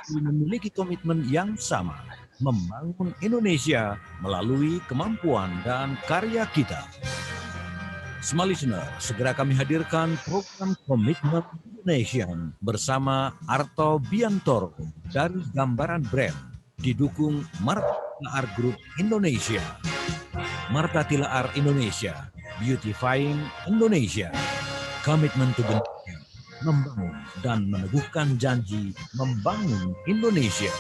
memiliki komitmen yang sama, membangun Indonesia melalui kemampuan dan karya kita. Smart Listener, segera kami hadirkan program Komitmen Indonesia bersama Arto Biantoro dari Gambaran Brand, didukung Marta Tilaar Group Indonesia. Marta Tilaar Indonesia, Beautifying Indonesia. Komitmen to Indonesia, membangun dan meneguhkan janji membangun Indonesia.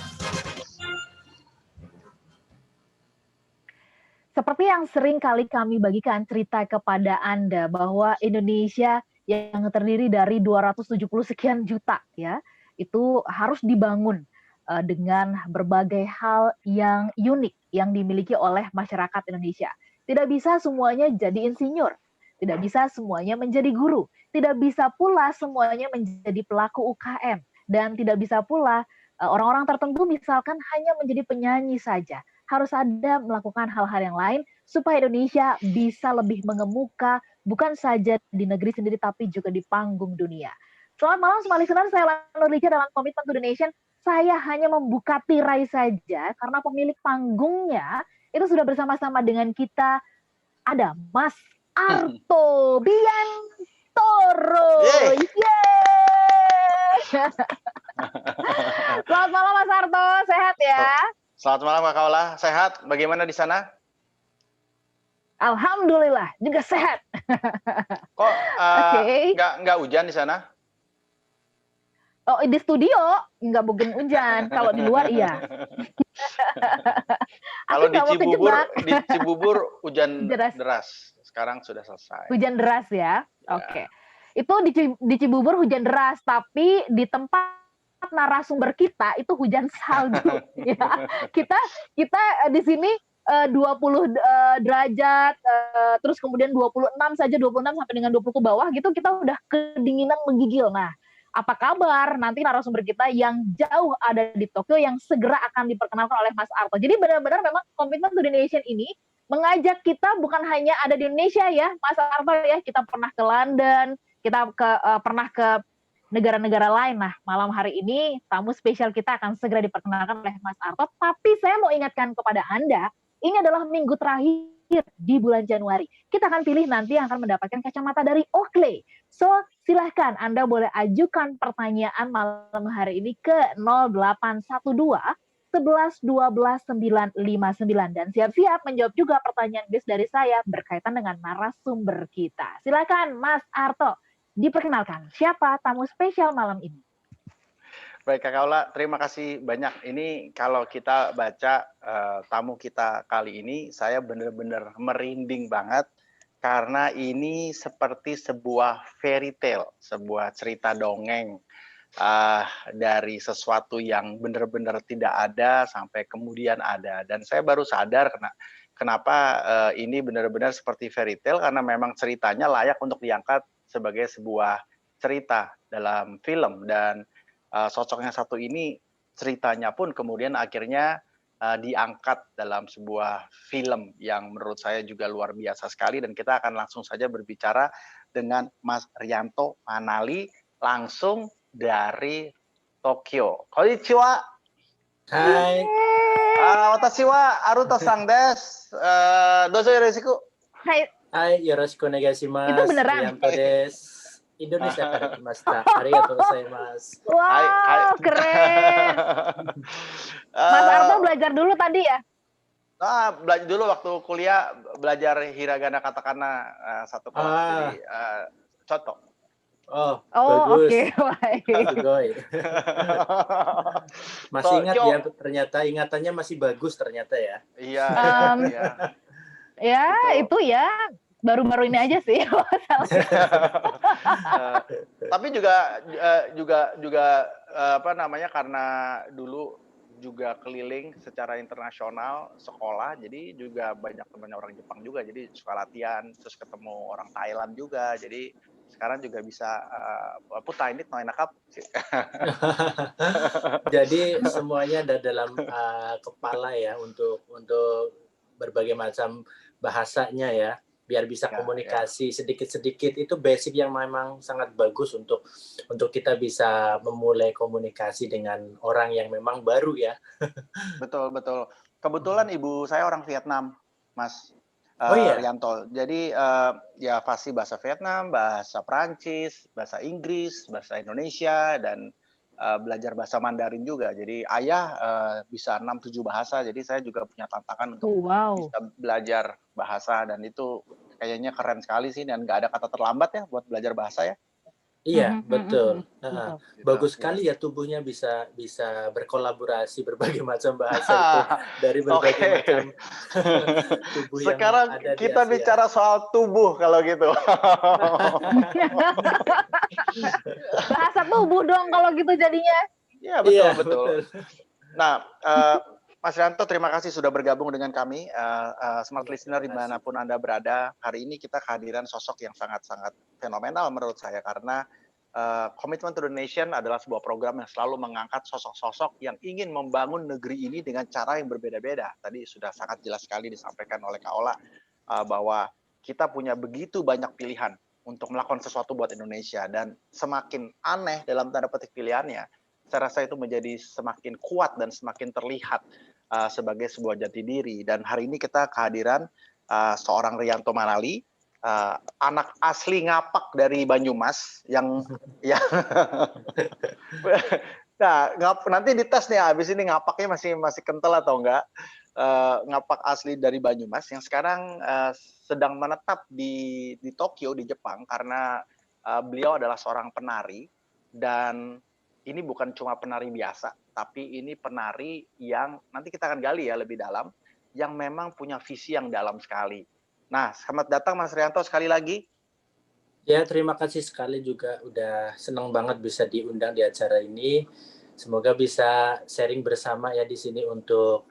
Seperti yang sering kali kami bagikan cerita kepada Anda bahwa Indonesia yang terdiri dari 270 sekian juta ya, itu harus dibangun dengan berbagai hal yang unik yang dimiliki oleh masyarakat Indonesia. Tidak bisa semuanya jadi insinyur, tidak bisa semuanya menjadi guru, tidak bisa pula semuanya menjadi pelaku UKM, dan tidak bisa pula orang-orang tertentu misalkan hanya menjadi penyanyi saja. Harus ada melakukan hal-hal yang lain supaya Indonesia bisa lebih mengemuka bukan saja di negeri sendiri tapi juga di panggung dunia. Selamat malam semua listener, saya Lana Lija dalam Komitmen to the Nation. Saya hanya membuka tirai saja karena pemilik panggungnya itu sudah bersama-sama dengan kita, ada Mas Arto Biantoro. Yeay! Selamat malam Mas Arto, sehat ya? Selamat malam Kak Kaula, sehat? Bagaimana di sana? Alhamdulillah, juga sehat. Kok nggak hujan di sana? Oh, di studio nggak mungkin hujan. Kalau di luar iya. Kalau di Cibubur hujan deras. Sekarang sudah selesai. Hujan deras ya? Oke. Itu di Cibubur hujan deras, tapi di tempat narasumber kita itu hujan salju. Ya. Kita di sini 20 derajat, terus kemudian 26 saja, 26 sampai dengan 20 ke bawah gitu, kita udah kedinginan menggigil. Nah, apa kabar nanti narasumber kita yang jauh ada di Tokyo yang segera akan diperkenalkan oleh Mas Arto. Jadi benar-benar memang Komitmen to the Nation ini mengajak kita bukan hanya ada di Indonesia ya, Mas Arto ya. Kita pernah ke London, kita pernah ke negara-negara lain. Nah, malam hari ini tamu spesial kita akan segera diperkenalkan oleh Mas Arto. Tapi saya mau ingatkan kepada Anda, ini adalah minggu terakhir di bulan Januari. Kita akan pilih nanti yang akan mendapatkan kacamata dari Oakley. So, silahkan Anda boleh ajukan pertanyaan malam hari ini ke 0812 11 12 959 dan siap-siap menjawab juga pertanyaan dari saya berkaitan dengan narasumber kita. Silakan Mas Arto, diperkenalkan siapa tamu spesial malam ini. Baik Kak Kaula, terima kasih banyak. Ini kalau kita baca tamu kita kali ini, saya benar-benar merinding banget karena ini seperti sebuah fairy tale, sebuah cerita dongeng dari sesuatu yang benar-benar tidak ada sampai kemudian ada. Dan saya baru sadar kenapa ini benar-benar seperti fairy tale, karena memang ceritanya layak untuk diangkat sebagai sebuah cerita dalam film. Dan sosok yang satu ini ceritanya pun kemudian akhirnya diangkat dalam sebuah film yang menurut saya juga luar biasa sekali. Dan kita akan langsung saja berbicara dengan Mas Rianto Manali langsung dari Tokyo. Konnichiwa. Hai. Watashi wa Aruto Sang desu. Dozo yoroshiku. Hai, yoroshiku onegaishimasu. Itu beneran. Rianto desu. Indonesiaから来ました。Arigatou gozaimasu. Wow, keren. Mas Arto belajar dulu tadi ya? Belajar dulu waktu kuliah, belajar hiragana katakana satu kelas. Jadi contoh. Oh bagus. Oke, baik. Masih ingat ya, ternyata ingatannya masih bagus ternyata ya. Iya. Ya, itu ya. Baru-baru ini aja sih. Tapi juga apa namanya, karena dulu juga keliling secara internasional sekolah, jadi juga banyak temannya orang Jepang juga, jadi suka latihan, terus ketemu orang Thailand juga, jadi sekarang juga bisa putainit noinakap. Jadi semuanya ada dalam kepala ya untuk berbagai macam bahasanya ya. biar bisa Ya, komunikasi sedikit-sedikit. Itu basic yang memang sangat bagus untuk kita bisa memulai komunikasi dengan orang yang memang baru ya. betul betul. Kebetulan ibu saya orang Vietnam, Mas Oh iya. Rianto. Jadi ya fasih bahasa Vietnam, bahasa Prancis, bahasa Inggris, bahasa Indonesia, dan belajar bahasa Mandarin juga. Jadi ayah bisa 6-7 bahasa. Jadi saya juga punya tantangan untuk Oh, wow. bisa belajar bahasa, dan itu kayaknya keren sekali sih, dan nggak ada kata terlambat ya buat belajar bahasa ya. Iya, betul. Betul. Gitu, Bagus ya. sekali ya tubuhnya bisa berkolaborasi berbagai macam bahasa itu dari berbagai Oke. macam tubuh yang Sekarang ada di kita Asia. bicara soal tubuh kalau gitu. Bahasa tubuh dong kalau gitu jadinya. Ya, Iya, betul betul. betul. Nah, Mas Rianto, terima kasih sudah bergabung dengan kami, Smart Iya, Listener terima kasih. dimanapun Anda berada. Hari ini kita kehadiran sosok yang sangat-sangat fenomenal menurut saya, karena Commitment to the Nation adalah sebuah program yang selalu mengangkat sosok-sosok yang ingin membangun negeri ini dengan cara yang berbeda-beda. Tadi sudah sangat jelas sekali disampaikan oleh Kak Ola bahwa kita punya begitu banyak pilihan untuk melakukan sesuatu buat Indonesia, dan semakin aneh dalam tanda petik pilihannya, saya rasa itu menjadi semakin kuat dan semakin terlihat sebagai sebuah jati diri. Dan hari ini kita kehadiran seorang Rianto Manali, anak asli Ngapak dari Banyumas yang nah, nanti dites nih habis ini Ngapaknya masih kental atau enggak. Ngapak asli dari Banyumas yang sekarang sedang menetap di Tokyo di Jepang, karena beliau adalah seorang penari, dan ini bukan cuma penari biasa, tapi ini penari yang nanti kita akan gali ya lebih dalam, yang memang punya visi yang dalam sekali. Nah, selamat datang Mas Rianto sekali lagi. Ya, terima kasih sekali juga, udah senang banget bisa diundang di acara ini. Semoga bisa sharing bersama ya di sini untuk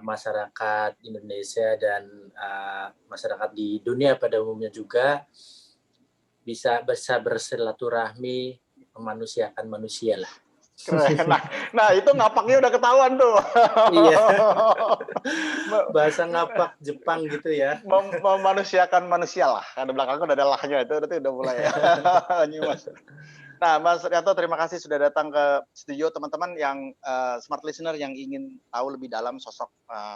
masyarakat Indonesia dan masyarakat di dunia pada umumnya juga bisa bersilaturahmi, memanusiakan manusia lah. Keren. Nah itu Ngapaknya udah ketahuan tuh. Iya. Bahasa Ngapak Jepang gitu ya. Memanusiakan manusia lah. Karena belakangnya udah ada lahnya, itu berarti udah mulai ya. Mas. Nah, Mas Rianto, terima kasih sudah datang ke studio. Teman-teman yang smart listener yang ingin tahu lebih dalam sosok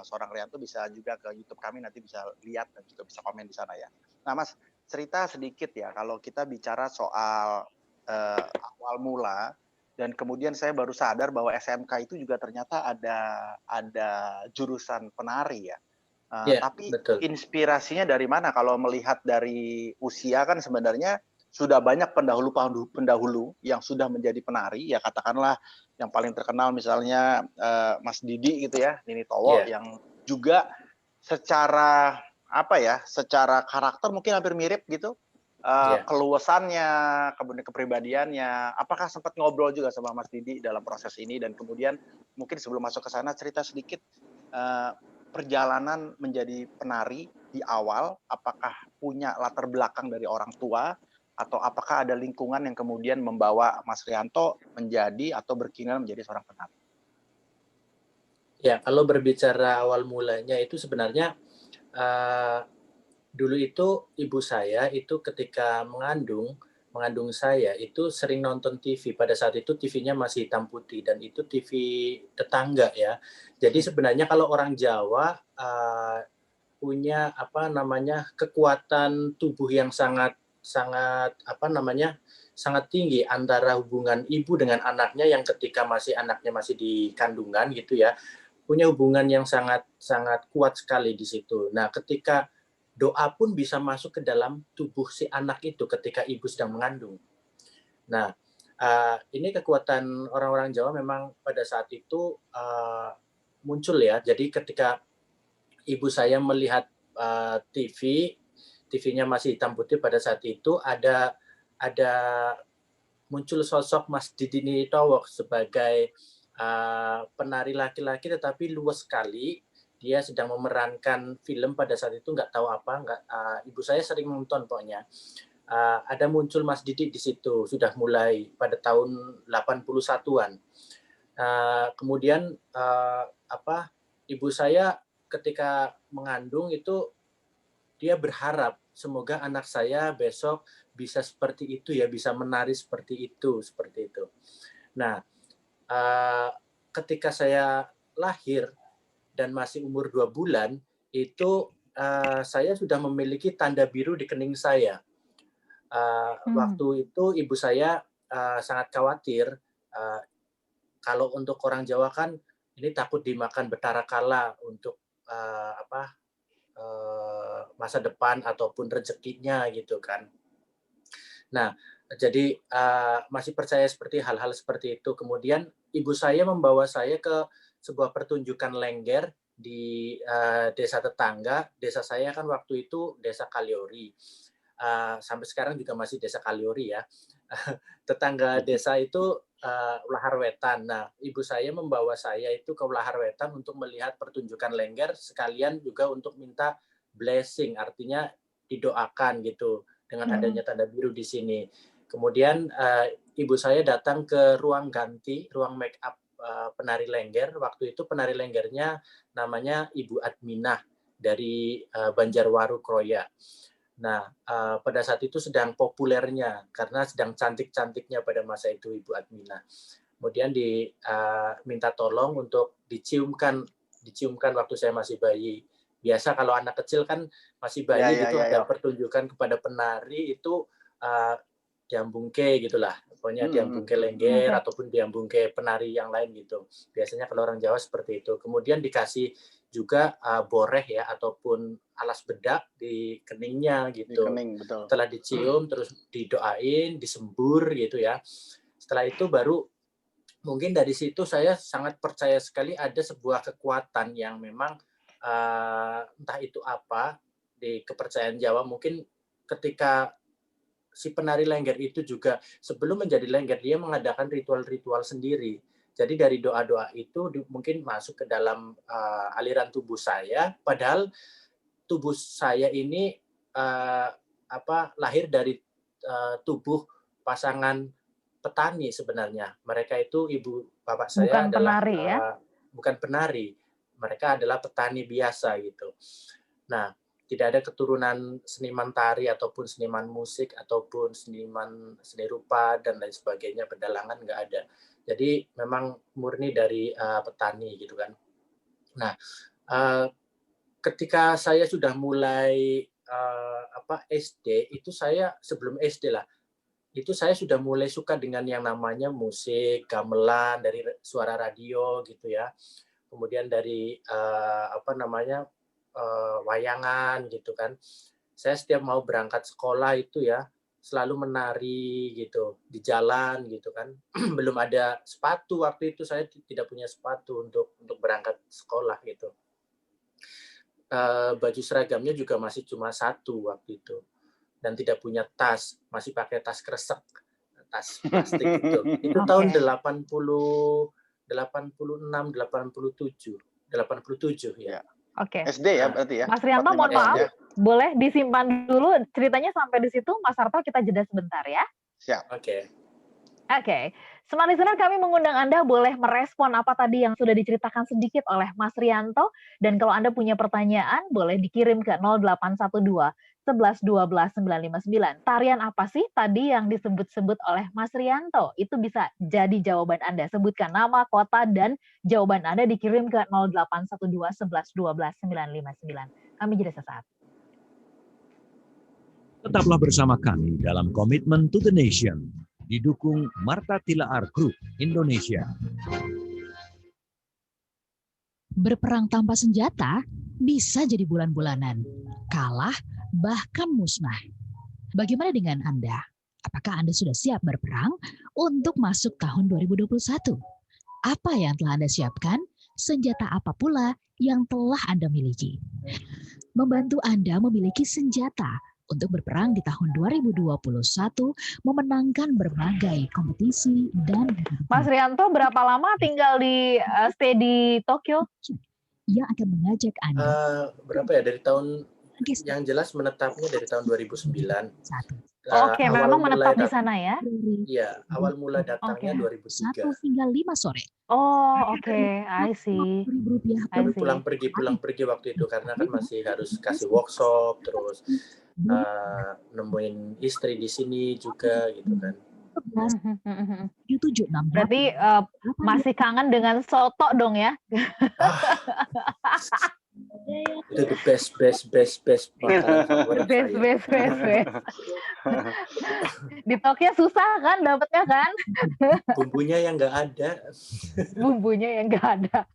seorang Rianto bisa juga ke YouTube kami, nanti bisa lihat dan juga bisa komen di sana ya. Nah, Mas, cerita sedikit ya kalau kita bicara soal awal mula, dan kemudian saya baru sadar bahwa SMK itu juga ternyata ada jurusan penari ya. Iya, Tapi betul. inspirasinya dari mana? Kalau melihat dari usia kan sebenarnya sudah banyak pendahulu yang sudah menjadi penari, ya katakanlah yang paling terkenal misalnya Mas Didi gitu ya, Nini Towo, Iya. yang juga secara secara karakter mungkin hampir mirip gitu, keluasannya, kemudian kepribadiannya. Apakah sempat ngobrol juga sama Mas Didi dalam proses ini, dan kemudian mungkin sebelum masuk ke sana cerita sedikit perjalanan menjadi penari di awal, apakah punya latar belakang dari orang tua, atau apakah ada lingkungan yang kemudian membawa Mas Rianto menjadi atau berkeinginan menjadi seorang penari? Ya, kalau berbicara awal mulanya itu sebenarnya dulu itu ibu saya itu ketika mengandung saya itu sering nonton TV. Pada saat itu TV-nya masih hitam putih dan itu TV tetangga ya. Jadi sebenarnya kalau orang Jawa punya kekuatan tubuh yang sangat sangat tinggi antara hubungan ibu dengan anaknya yang ketika anaknya masih di kandungan gitu ya, punya hubungan yang sangat sangat kuat sekali di situ. Nah, ketika doa pun bisa masuk ke dalam tubuh si anak itu ketika ibu sedang mengandung. Nah, ini kekuatan orang-orang Jawa memang pada saat itu muncul ya. Jadi ketika ibu saya melihat TV-nya masih hitam putih pada saat itu, ada muncul sosok Mas Didi Nitowok sebagai penari laki-laki tetapi luas sekali. Dia sedang memerankan film pada saat itu, nggak tahu apa, ibu saya sering nonton pokoknya. Ada muncul Mas Didi di situ, sudah mulai pada tahun 81-an. Kemudian ibu saya ketika mengandung itu dia berharap semoga anak saya besok bisa seperti itu ya, bisa menari seperti itu. Nah, ketika saya lahir dan masih umur 2 bulan, itu saya sudah memiliki tanda biru di kening saya. Waktu itu ibu saya sangat khawatir. Kalau untuk orang Jawa kan ini takut dimakan betara kala untuk masa depan ataupun rezekinya gitu kan. Nah, jadi masih percaya seperti hal-hal seperti itu. Kemudian ibu saya membawa saya ke sebuah pertunjukan lengger di desa tetangga. Desa saya kan waktu itu desa Kaliori. Sampai sekarang juga masih desa Kaliori ya. Tetangga desa itu Ulahar Wetan. Nah, ibu saya membawa saya itu ke Ulahar Wetan untuk melihat pertunjukan lengger, sekalian juga untuk minta blessing, artinya didoakan gitu dengan adanya tanda biru di sini. Kemudian ibu saya datang ke ruang ganti, ruang make up penari lengger. Waktu itu penari lenggernya namanya Ibu Adminah dari Banjarwaru Kroya. Nah, pada saat itu sedang populernya karena sedang cantik-cantiknya pada masa itu Ibu Adminah. Kemudian diminta tolong untuk diciumkan waktu saya masih bayi. Biasa kalau anak kecil kan masih bayi ada pertunjukan kepada penari itu diambungke gitulah. Pokoknya diambungke lengger ataupun diambungke penari yang lain gitu. Biasanya kalau orang Jawa seperti itu. Kemudian dikasih juga boreh ya ataupun alas bedak di keningnya gitu. Di kening, betul. Setelah dicium terus didoain, disembur gitu ya. Setelah itu baru mungkin dari situ saya sangat percaya sekali ada sebuah kekuatan yang memang entah itu apa di kepercayaan Jawa. Mungkin ketika si penari lengger itu juga sebelum menjadi lengger dia mengadakan ritual-ritual sendiri. Jadi dari doa-doa itu mungkin masuk ke dalam aliran tubuh saya, padahal tubuh saya ini lahir dari tubuh pasangan petani sebenarnya. Mereka itu ibu bapak saya bukan adalah penari, ya? Bukan penari, mereka adalah petani biasa gitu. Nah, tidak ada keturunan seniman tari ataupun seniman musik ataupun seniman seni rupa dan lain sebagainya, pedalangan nggak ada. Jadi memang murni dari petani gitu kan. Nah, ketika saya sudah mulai SD, itu saya sebelum SD lah, itu saya sudah mulai suka dengan yang namanya musik, gamelan dari suara radio gitu ya. Kemudian dari wayangan gitu kan. Saya setiap mau berangkat sekolah itu ya selalu menari gitu di jalan gitu kan. Belum ada sepatu waktu itu, saya tidak punya sepatu untuk berangkat sekolah gitu. Baju seragamnya juga masih cuma satu waktu itu dan tidak punya tas, masih pakai tas kresek, tas plastik gitu. Itu tahun 86, 87 ya. Oke. SD ya berarti ya. Mas Rianto, mohon maaf, boleh disimpan dulu ceritanya sampai di situ. Mas Sarto, kita jeda sebentar ya. Siap. Oke. Smart Listener, kami mengundang Anda boleh merespon apa tadi yang sudah diceritakan sedikit oleh Mas Rianto. Dan kalau Anda punya pertanyaan, boleh dikirim ke 0812 11 12 959. Tarian apa sih tadi yang disebut-sebut oleh Mas Rianto? Itu bisa jadi jawaban Anda. Sebutkan nama, kota, dan jawaban Anda dikirim ke 0812 11 12 959. Kami jeda sesaat. Tetaplah bersama kami dalam Commitment to the Nation, didukung Marta Tilaar Group Indonesia. Berperang tanpa senjata bisa jadi bulan-bulanan, kalah bahkan musnah. Bagaimana dengan Anda? Apakah Anda sudah siap berperang untuk masuk tahun 2021? Apa yang telah Anda siapkan? Senjata apa pula yang telah Anda miliki? Membantu Anda memiliki senjata untuk berperang di tahun 2021, memenangkan berbagai kompetisi dan... Mas Rianto, berapa lama tinggal stay di Tokyo? Yang akan mengajak Anda... berapa ya, dari tahun Oke, Yang jelas menetapnya dari tahun 2009. satu. Oke, Awal memang mulai menetap di sana ya. Iya, awal mula Oke. datangnya 1 2003. hingga 5 sore. Oh, oke. I see. Rp40.000 I Tapi see. pulang pergi waktu itu karena kan masih harus kasih workshop, terus nemuin istri di sini juga gitu kan. 768. Berarti masih kangen dengan soto dong ya? Ah, itu the best makanan favorit Best, saya. best. Di Tokyo susah kan dapetnya kan? Bumbunya yang nggak ada. Bumbunya yang nggak ada.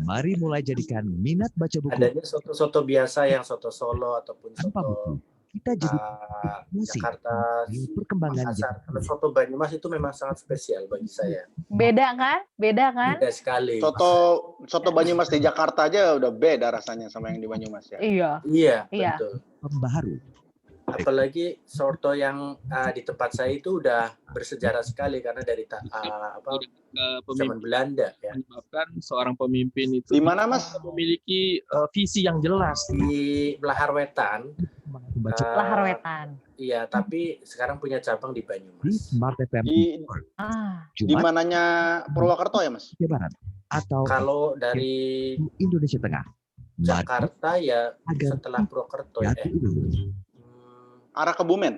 Mari mulai jadikan minat baca buku Adanya soto-soto biasa yang soto Solo ataupun tanpa buku. soto Kita jadi Jakarta, perkembangan Makassar. Kalau zaman. soto Banyumas itu memang sangat spesial bagi saya. Beda kan? Beda kan? Beda sekali. Soto Banyumas di Jakarta aja udah beda rasanya sama yang di Banyumas ya. Iya. Iya, betul. Pembaharu. Apalagi soto yang di tempat saya itu udah bersejarah sekali karena dari zaman Belanda ya. Menyebabkan seorang pemimpin itu Di mana, Mas? memiliki visi yang jelas. Di Lahar Wetan. Lahar Wetan. Iya, tapi sekarang punya cabang di Di Banyumas. Smart FM Di mananya Purwokerto ya, Mas? Jawa Barat atau Kalau dari Indonesia Tengah. Jakarta ya agar setelah Purwokerto ya. Arah Kebumen.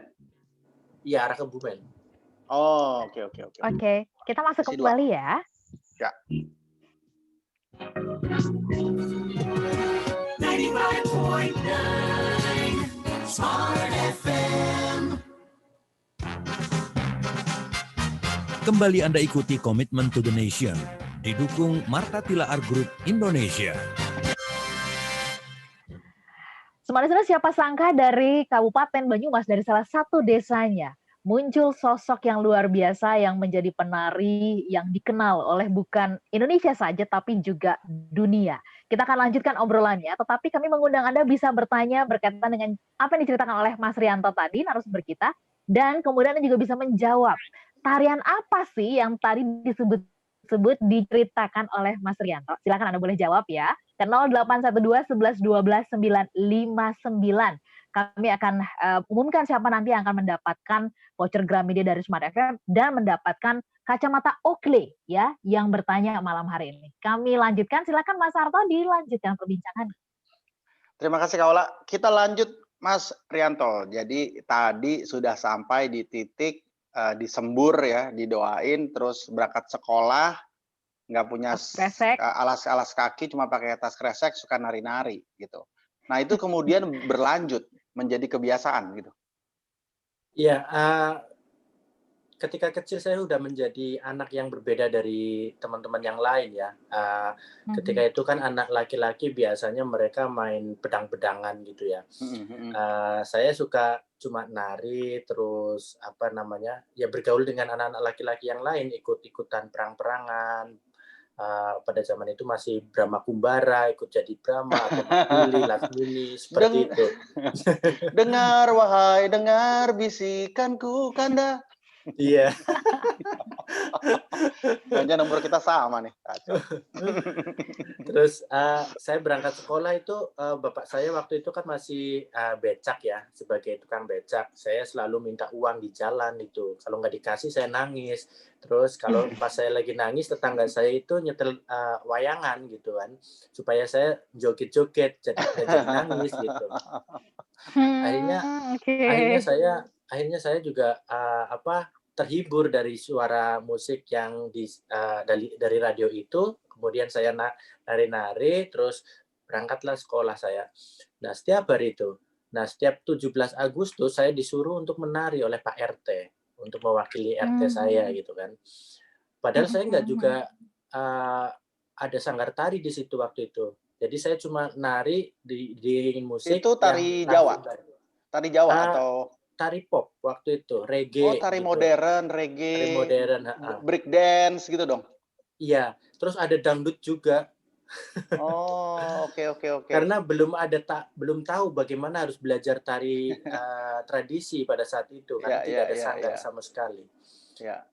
Iya, arah Kebumen. Oh, oke. Oke, kita masuk Masih kembali ya. Ya. Kembali Anda ikuti Commitment to the Nation, didukung Marta Tilaar Group Indonesia. Sebenarnya siapa sangka dari Kabupaten Banyumas, dari salah satu desanya, muncul sosok yang luar biasa yang menjadi penari yang dikenal oleh bukan Indonesia saja, tapi juga dunia. Kita akan lanjutkan obrolannya, tetapi kami mengundang Anda bisa bertanya berkaitan dengan apa yang diceritakan oleh Mas Rianto tadi, narasumber kita, dan kemudian Anda juga bisa menjawab, tarian apa sih yang tadi disebut diceritakan oleh Mas Rianto? Silakan Anda boleh jawab ya. Ke 0812 11 12 959. Kami akan umumkan siapa nanti yang akan mendapatkan voucher Gramedia dari Smart FM dan mendapatkan kacamata Oakley ya yang bertanya malam hari ini. Kami lanjutkan, silakan Mas Harto dilanjutkan perbincangan. Terima kasih Kak Ola. Kita lanjut Mas Rianto. Jadi tadi sudah sampai di titik disembur ya, didoain, terus berangkat sekolah, nggak punya alas kaki, cuma pakai tas kresek, suka nari-nari gitu. Nah itu kemudian berlanjut menjadi kebiasaan gitu. Iya, ketika kecil saya udah menjadi anak yang berbeda dari teman-teman yang lain ya. Ketika itu kan anak laki-laki biasanya mereka main pedang-pedangan gitu ya. Saya suka cuma nari, terus ya bergaul dengan anak-anak laki-laki yang lain, ikut-ikutan perang-perangan. Pada zaman itu masih Brahma Kumbara, ikut jadi Brahma atau Makuli, Laksmini, seperti itu. Dengar wahai, dengar bisikanku Kanda. Iya. Jangan nomor kita sama nih. Terus saya berangkat sekolah itu bapak saya waktu itu kan masih becak ya, sebagai tukang becak. Saya selalu minta uang di jalan itu. Kalau nggak dikasih saya nangis. Terus kalau pas saya lagi nangis, tetangga saya itu nyetel wayangan gitu kan, supaya saya joget-joget jadi nangis gitu. Akhirnya saya juga terhibur dari suara musik yang dari radio itu. Kemudian saya nari-nari, terus berangkatlah sekolah saya. Nah, setiap hari itu. Nah, setiap 17 Agustus saya disuruh untuk menari oleh Pak RT untuk mewakili RT saya gitu kan. Padahal saya nggak juga ada sanggar tari di situ waktu itu. Jadi saya cuma nari diiringin musik. Itu tari Jawa? Tari Jawa atau tari pop waktu itu, reggae. Oh, tari gitu. Modern, reggae. Tari modern, break dance gitu dong. Iya, terus ada dangdut juga. Oh, oke. Karena belum tahu bagaimana harus belajar tari tradisi pada saat itu, kan tidak ada sanggar sama sekali. Ya.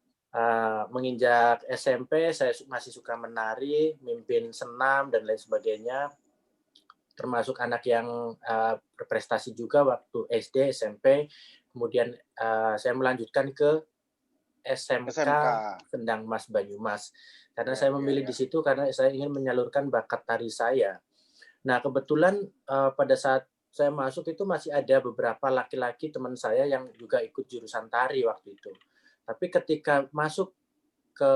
Menginjak SMP saya masih suka menari, mimpin senam dan lain sebagainya. termasuk anak yang berprestasi juga waktu SD, SMP, kemudian saya melanjutkan ke SMK Sendang Mas Banyumas. Karena saya memilih di situ karena saya ingin menyalurkan bakat tari saya. Nah, kebetulan pada saat saya masuk itu masih ada beberapa laki-laki teman saya yang juga ikut jurusan tari waktu itu. Tapi ketika masuk ke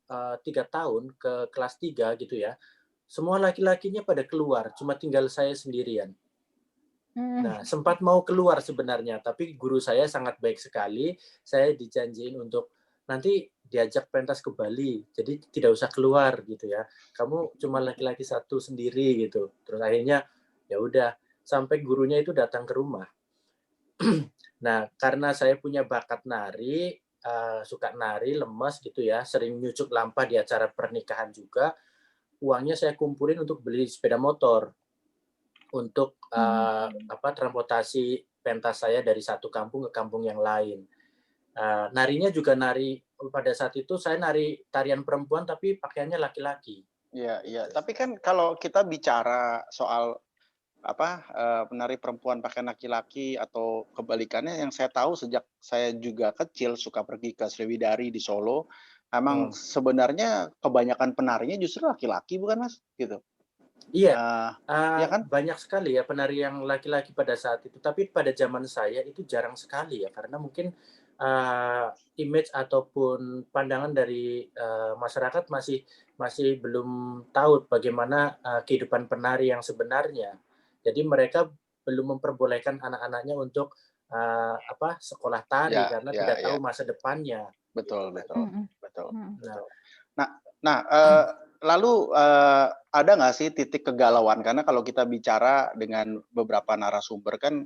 3 tahun, ke kelas 3 gitu ya, semua laki-lakinya pada keluar, cuma tinggal saya sendirian. Nah, sempat mau keluar sebenarnya, tapi guru saya sangat baik sekali. Saya dijanjiin untuk nanti diajak pentas ke Bali, jadi tidak usah keluar gitu ya. Kamu cuma laki-laki satu sendiri gitu. Terus akhirnya ya udah, sampai gurunya itu datang ke rumah. Nah, karena saya punya bakat nari, suka nari, lemes gitu ya, sering nyucuk lampa di acara pernikahan juga, uangnya saya kumpulin untuk beli sepeda motor untuk transportasi pentas saya dari satu kampung ke kampung yang lain. Narinya juga nari, pada saat itu saya nari tarian perempuan tapi pakaiannya laki-laki. Iya. Tapi kan kalau kita bicara soal penari perempuan pakai laki-laki atau kebalikannya, yang saya tahu sejak saya juga kecil suka pergi ke Sriwidari di Solo, emang sebenarnya kebanyakan penarinya justru laki-laki, bukan Mas? Gitu. Iya, ya kan? banyak sekali ya penari yang laki-laki pada saat itu. Tapi pada zaman saya itu jarang sekali ya, karena mungkin image ataupun pandangan dari masyarakat masih belum tahu bagaimana kehidupan penari yang sebenarnya. Jadi mereka belum memperbolehkan anak-anaknya untuk sekolah tari karena tidak tahu masa depannya. Betul. Nah, Lalu ada nggak sih titik kegalauan? Karena kalau kita bicara dengan beberapa narasumber kan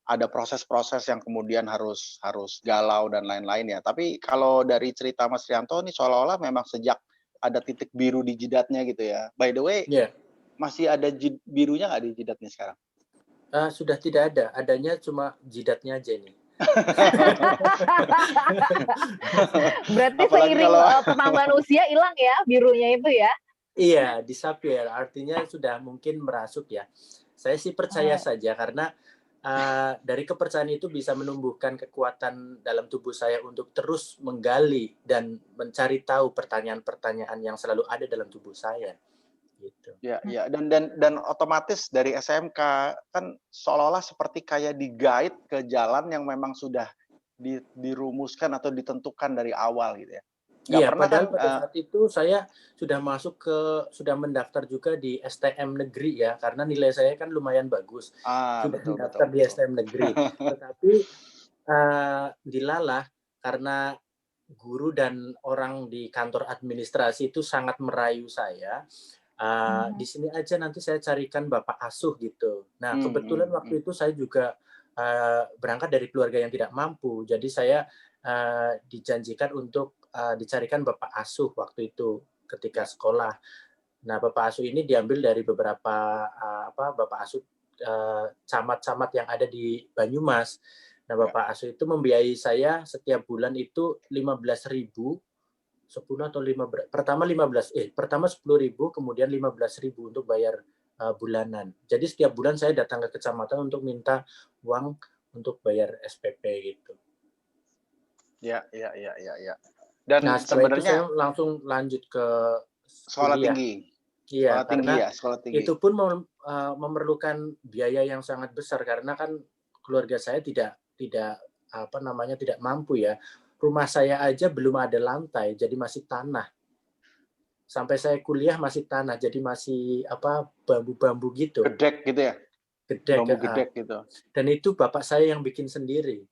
ada proses-proses yang kemudian harus galau dan lain-lain ya. Tapi kalau dari cerita Mas Rianto ini seolah-olah memang sejak ada titik biru di jidatnya gitu ya. By the way, masih ada birunya nggak di jidatnya sekarang? Sudah tidak ada, adanya cuma jidatnya aja ini. Berarti seiring pertambahan usia hilang ya birunya itu ya? Iya, disappear. Artinya sudah mungkin merasuk ya. Saya sih percaya saja karena dari kepercayaan itu bisa menumbuhkan kekuatan dalam tubuh saya untuk terus menggali dan mencari tahu pertanyaan-pertanyaan yang selalu ada dalam tubuh saya. Gitu. Ya. Dan otomatis dari SMK kan seolah-olah seperti kayak di-guide ke jalan yang memang sudah dirumuskan atau ditentukan dari awal gitu ya. Iya, padahal pada saat itu saya sudah mendaftar juga di STM negeri ya, karena nilai saya kan lumayan bagus. Sudah mendaftar di STM negeri. Tetapi dilalah karena guru dan orang di kantor administrasi itu sangat merayu saya. Di sini aja nanti saya carikan bapak asuh gitu. Nah, kebetulan waktu itu saya juga berangkat dari keluarga yang tidak mampu, jadi saya dijanjikan untuk dicarikan bapak asuh waktu itu ketika sekolah. Nah, bapak asuh ini diambil dari beberapa bapak asuh camat-camat yang ada di Banyumas. Nah, bapak asuh itu membiayai saya setiap bulan itu 15.000, 10 atau 15. Pertama 10.000, kemudian 15.000 untuk bayar bulanan. Jadi setiap bulan saya datang ke kecamatan untuk minta uang untuk bayar SPP gitu. Ya. Dan setelah itu saya langsung lanjut ke sekolah tinggi. Iya, karena sekolah tinggi. Itu pun memerlukan biaya yang sangat besar karena kan keluarga saya tidak mampu ya. Rumah saya aja belum ada lantai, jadi masih tanah. Sampai saya kuliah masih tanah, jadi masih bambu-bambu gitu. Gedek gitu ya? Bambu gedek gitu. Dan itu bapak saya yang bikin sendiri.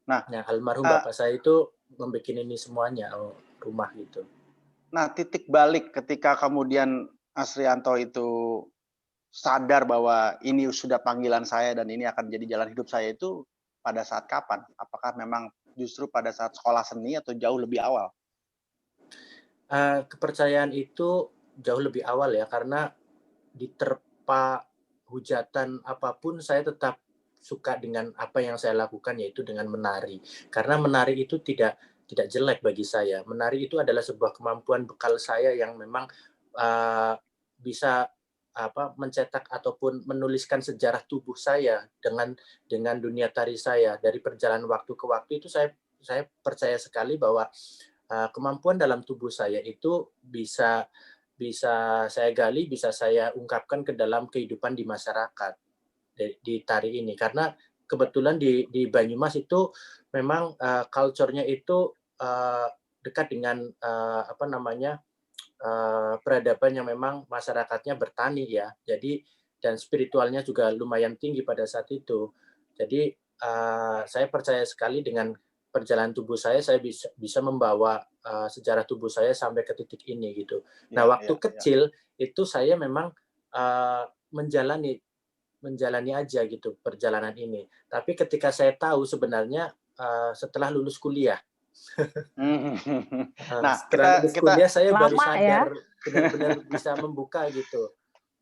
Nah, almarhum bapak saya itu membuat ini semuanya, rumah gitu. Nah, titik balik ketika kemudian Mas Rianto itu sadar bahwa ini sudah panggilan saya dan ini akan jadi jalan hidup saya itu pada saat kapan? Apakah memang justru pada saat sekolah seni atau jauh lebih awal? Kepercayaan itu jauh lebih awal ya, karena diterpa hujatan apapun saya tetap suka dengan apa yang saya lakukan, yaitu dengan menari. Karena menari itu tidak jelek bagi saya. Menari itu adalah sebuah kemampuan bekal saya yang memang bisa mencetak ataupun menuliskan sejarah tubuh saya dengan dunia tari saya dari perjalanan waktu ke waktu itu saya percaya sekali bahwa kemampuan dalam tubuh saya itu bisa saya gali, bisa saya ungkapkan ke dalam kehidupan di masyarakat di tari ini. Karena kebetulan di Banyumas itu memang culture-nya itu dekat dengan peradaban yang memang masyarakatnya bertani ya. Jadi dan spiritualnya juga lumayan tinggi pada saat itu. Jadi saya percaya sekali dengan perjalanan tubuh saya bisa membawa sejarah tubuh saya sampai ke titik ini gitu. Nah, waktu kecil itu saya memang menjalani aja gitu perjalanan ini. Tapi ketika saya tahu sebenarnya setelah lulus kuliah, setelah lulus kuliah saya baru sadar benar-benar bisa membuka gitu.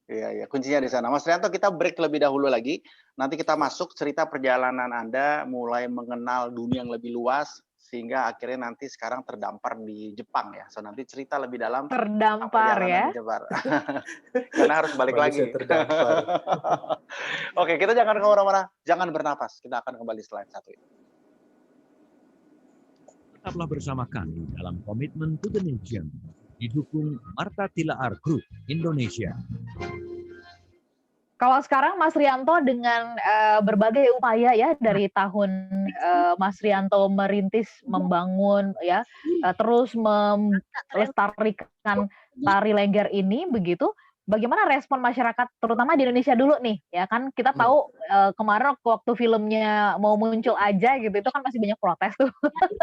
Iya, kuncinya di sana. Mas Rianto, kita break lebih dahulu lagi. Nanti kita masuk cerita perjalanan Anda mulai mengenal dunia yang lebih luas sehingga akhirnya nanti sekarang terdampar di Jepang ya. So nanti cerita lebih dalam terdampar ya. Di Jepang. Karena harus balik lagi. Terdampar. Oke, kita jangan kemana-mana, jangan bernapas. Kita akan kembali setelah yang satu ini. Tetaplah bersama kami dalam Komitmen to the Nation, didukung Martha Tilaar Group Indonesia. Kalau sekarang Mas Rianto dengan berbagai upaya ya dari tahun Mas Rianto merintis, membangun ya, terus melestarikan tari Lengger ini begitu. Bagaimana respon masyarakat terutama di Indonesia dulu nih ya kan kita tahu kemarin waktu filmnya mau muncul aja gitu itu kan masih banyak protes tuh.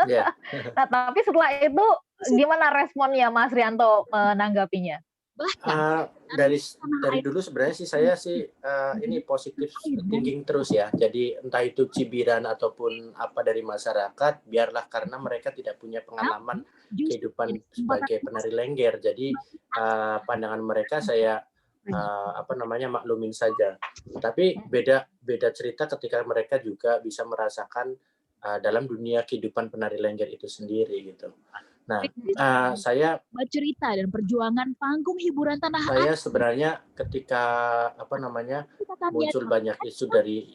Yeah. Nah, tapi setelah itu gimana responnya Mas Rianto menanggapinya? Dari dulu sebenarnya sih saya ini positif thinking terus ya. Jadi entah itu cibiran ataupun apa dari masyarakat, biarlah karena mereka tidak punya pengalaman kehidupan sebagai penari Lengger. Jadi pandangan mereka saya maklumin saja. Tapi beda cerita ketika mereka juga bisa merasakan dalam dunia kehidupan penari Lengger itu sendiri gitu. Nah, saya cerita dan perjuangan panggung hiburan tanah air. Saya sebenarnya ketika muncul banyak isu dari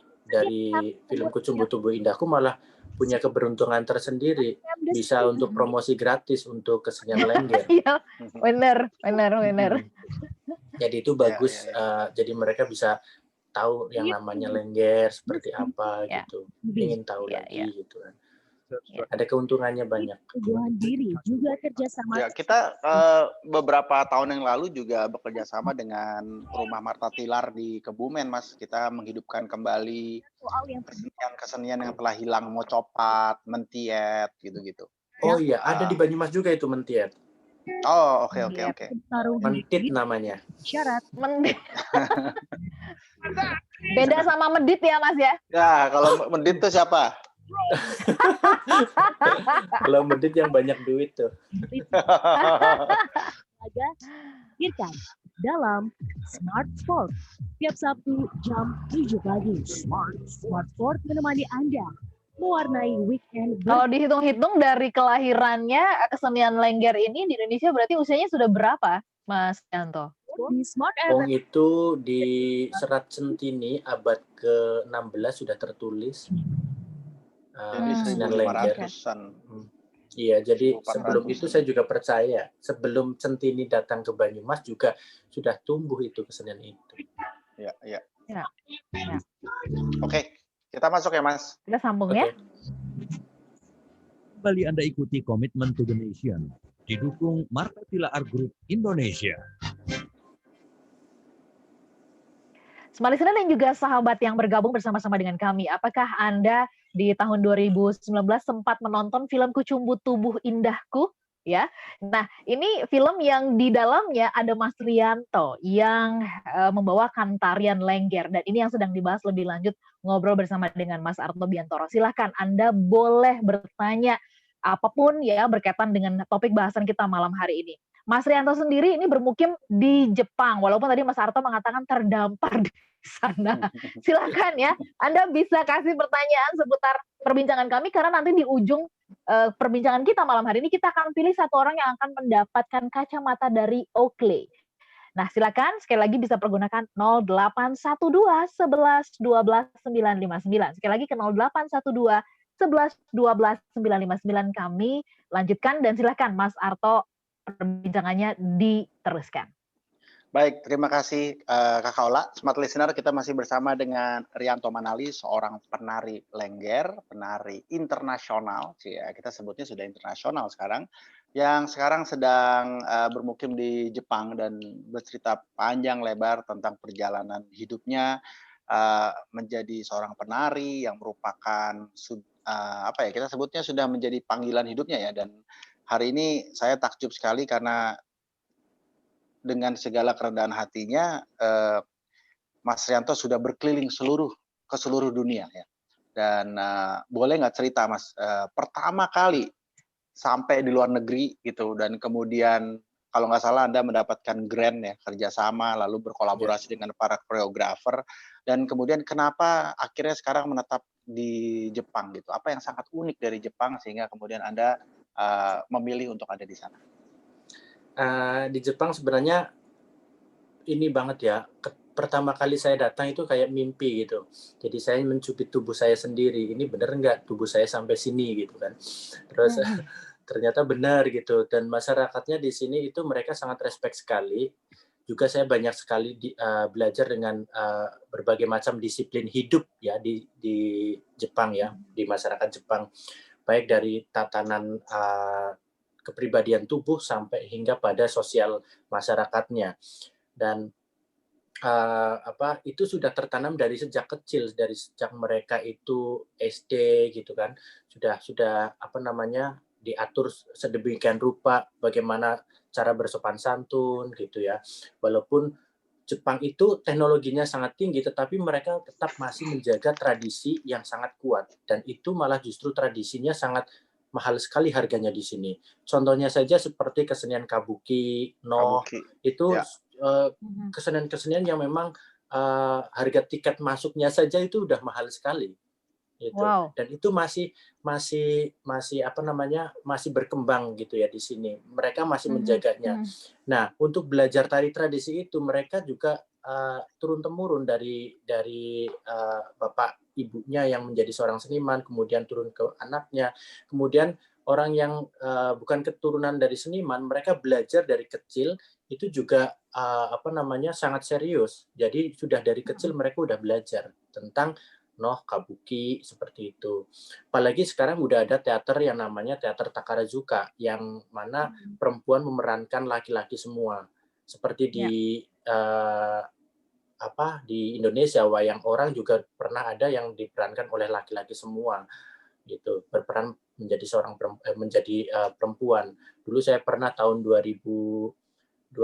film Kucumbu Tubuh Indahku malah punya keberuntungan tersendiri bisa untuk promosi gratis untuk kesenian Lengger. Iya, benar. Jadi itu bagus. Jadi mereka bisa tahu yang namanya Lengger seperti apa gitu. Ingin tahu lagi gitu kan. Ada keuntungannya banyak. Diri juga kerjasama. Ya, kita beberapa tahun yang lalu juga bekerja sama dengan Rumah Martha Tilaar di Kebumen, Mas. Kita menghidupkan kembali kesenian yang telah hilang, mocopat, mentiet, gitu-gitu. Oh iya, ada di Banyumas juga itu mentiet. Oh, oke. Mentit namanya. Syarat. Mendit. Beda sama medit ya, Mas ya? Ya, kalau medit itu siapa? Kalau medit yang banyak duit tuh. Hadirkan dalam Smart Sport tiap Sabtu jam 7 pagi. Smart Sport menemani Anda mewarnai weekend. Kalau dihitung-hitung dari kelahirannya kesenian Lengger ini di Indonesia berarti usianya sudah berapa, Mas Yanto? Itu di Serat Centini abad ke-16 sudah tertulis. Kesenian Lengger. Iya, jadi sebelum itu saya juga percaya, sebelum Centini datang ke Banyumas juga sudah tumbuh itu kesenian itu. Iya. Oke, kita masuk ya, Mas. Kita sambung ya. Kembali Anda ikuti Komitmen to the Nation, didukung Martha Tilaar Group Indonesia. Smart Listener dan juga sahabat yang bergabung bersama-sama dengan kami, apakah Anda di tahun 2019 sempat menonton film Kucumbu Tubuh Indahku? Ya, nah ini film yang di dalamnya ada Mas Rianto yang membawakan tarian Lengger dan ini yang sedang dibahas lebih lanjut ngobrol bersama dengan Mas Arto Biantoro. Silahkan Anda boleh bertanya apapun ya berkaitan dengan topik bahasan kita malam hari ini. Mas Rianto sendiri ini bermukim di Jepang, walaupun tadi Mas Arto mengatakan terdampar di sana. Silakan ya, Anda bisa kasih pertanyaan seputar perbincangan kami, karena nanti di ujung perbincangan kita malam hari ini, kita akan pilih satu orang yang akan mendapatkan kacamata dari Oakley. Nah, silakan sekali lagi bisa pergunakan 0812 11 12 959. Sekali lagi ke 0812 11 12 959. Kami lanjutkan dan silakan Mas Arto perbincangannya diteruskan. Baik, terima kasih Kakak Ola. Smart Listener, kita masih bersama dengan Rianto Manali, seorang penari lengger, penari internasional. Ya, kita sebutnya sudah internasional sekarang, yang sekarang sedang bermukim di Jepang dan bercerita panjang lebar tentang perjalanan hidupnya menjadi seorang penari yang merupakan apa ya, kita sebutnya sudah menjadi panggilan hidupnya ya. Dan hari ini saya takjub sekali karena dengan segala kerendahan hatinya, Mas Rianto sudah berkeliling ke seluruh dunia ya. Dan boleh nggak cerita Mas, pertama kali sampai di luar negeri gitu dan kemudian kalau nggak salah Anda mendapatkan grant ya, kerjasama lalu berkolaborasi dengan para koreografer dan kemudian kenapa akhirnya sekarang menetap di Jepang gitu? Apa yang sangat unik dari Jepang sehingga kemudian Anda memilih untuk ada di sana? Di Jepang sebenarnya ini banget ya. Pertama kali saya datang itu kayak mimpi gitu. Jadi saya mencubit tubuh saya sendiri. Ini bener nggak tubuh saya sampai sini gitu kan. Terus ternyata benar gitu. Dan masyarakatnya di sini itu mereka sangat respect sekali. Juga saya banyak sekali belajar dengan berbagai macam disiplin hidup ya di Jepang ya, di masyarakat Jepang. Baik dari tatanan kepribadian tubuh sampai hingga pada sosial masyarakatnya. Dan itu sudah tertanam dari sejak kecil, dari sejak mereka itu SD gitu kan, sudah diatur sedemikian rupa bagaimana cara bersopan santun gitu ya. Walaupun Jepang itu teknologinya sangat tinggi, tetapi mereka tetap masih menjaga tradisi yang sangat kuat. Dan itu malah justru tradisinya sangat mahal sekali harganya di sini. Contohnya saja seperti kesenian kabuki, Kabuki. itu Ya. kesenian-kesenian yang memang harga tiket masuknya saja itu udah mahal sekali. Gitu. Wow. Dan itu masih berkembang gitu ya di sini. Mereka masih menjaganya. Nah, untuk belajar tari tradisi itu mereka juga turun temurun dari bapak ibunya yang menjadi seorang seniman, kemudian turun ke anaknya, kemudian orang yang bukan keturunan dari seniman, mereka belajar dari kecil itu juga sangat serius. Jadi sudah dari kecil mereka udah belajar tentang kabuki seperti itu. Apalagi sekarang udah ada teater yang namanya teater Takarazuka yang mana perempuan memerankan laki-laki semua. Seperti di Indonesia wayang orang juga pernah ada yang diperankan oleh laki-laki semua gitu, berperan menjadi perempuan. Dulu saya pernah tahun 2002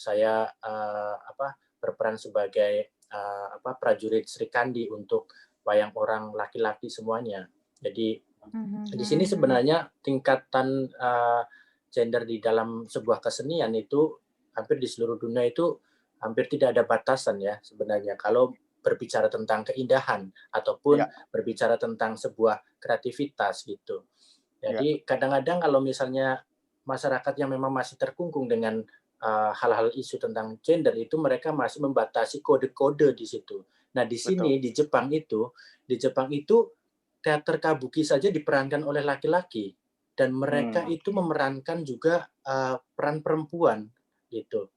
saya berperan sebagai prajurit Sri Kandi untuk wayang orang laki-laki semuanya. Jadi di sini sebenarnya tingkatan gender di dalam sebuah kesenian itu hampir di seluruh dunia itu hampir tidak ada batasan ya sebenarnya. Kalau berbicara tentang keindahan ataupun berbicara tentang sebuah kreativitas gitu. Jadi kadang-kadang kalau misalnya masyarakat yang memang masih terkungkung dengan hal-hal isu tentang gender itu mereka masih membatasi kode-kode di situ. Nah di sini di Jepang itu teater kabuki saja diperankan oleh laki-laki dan mereka itu memerankan juga peran perempuan gitu.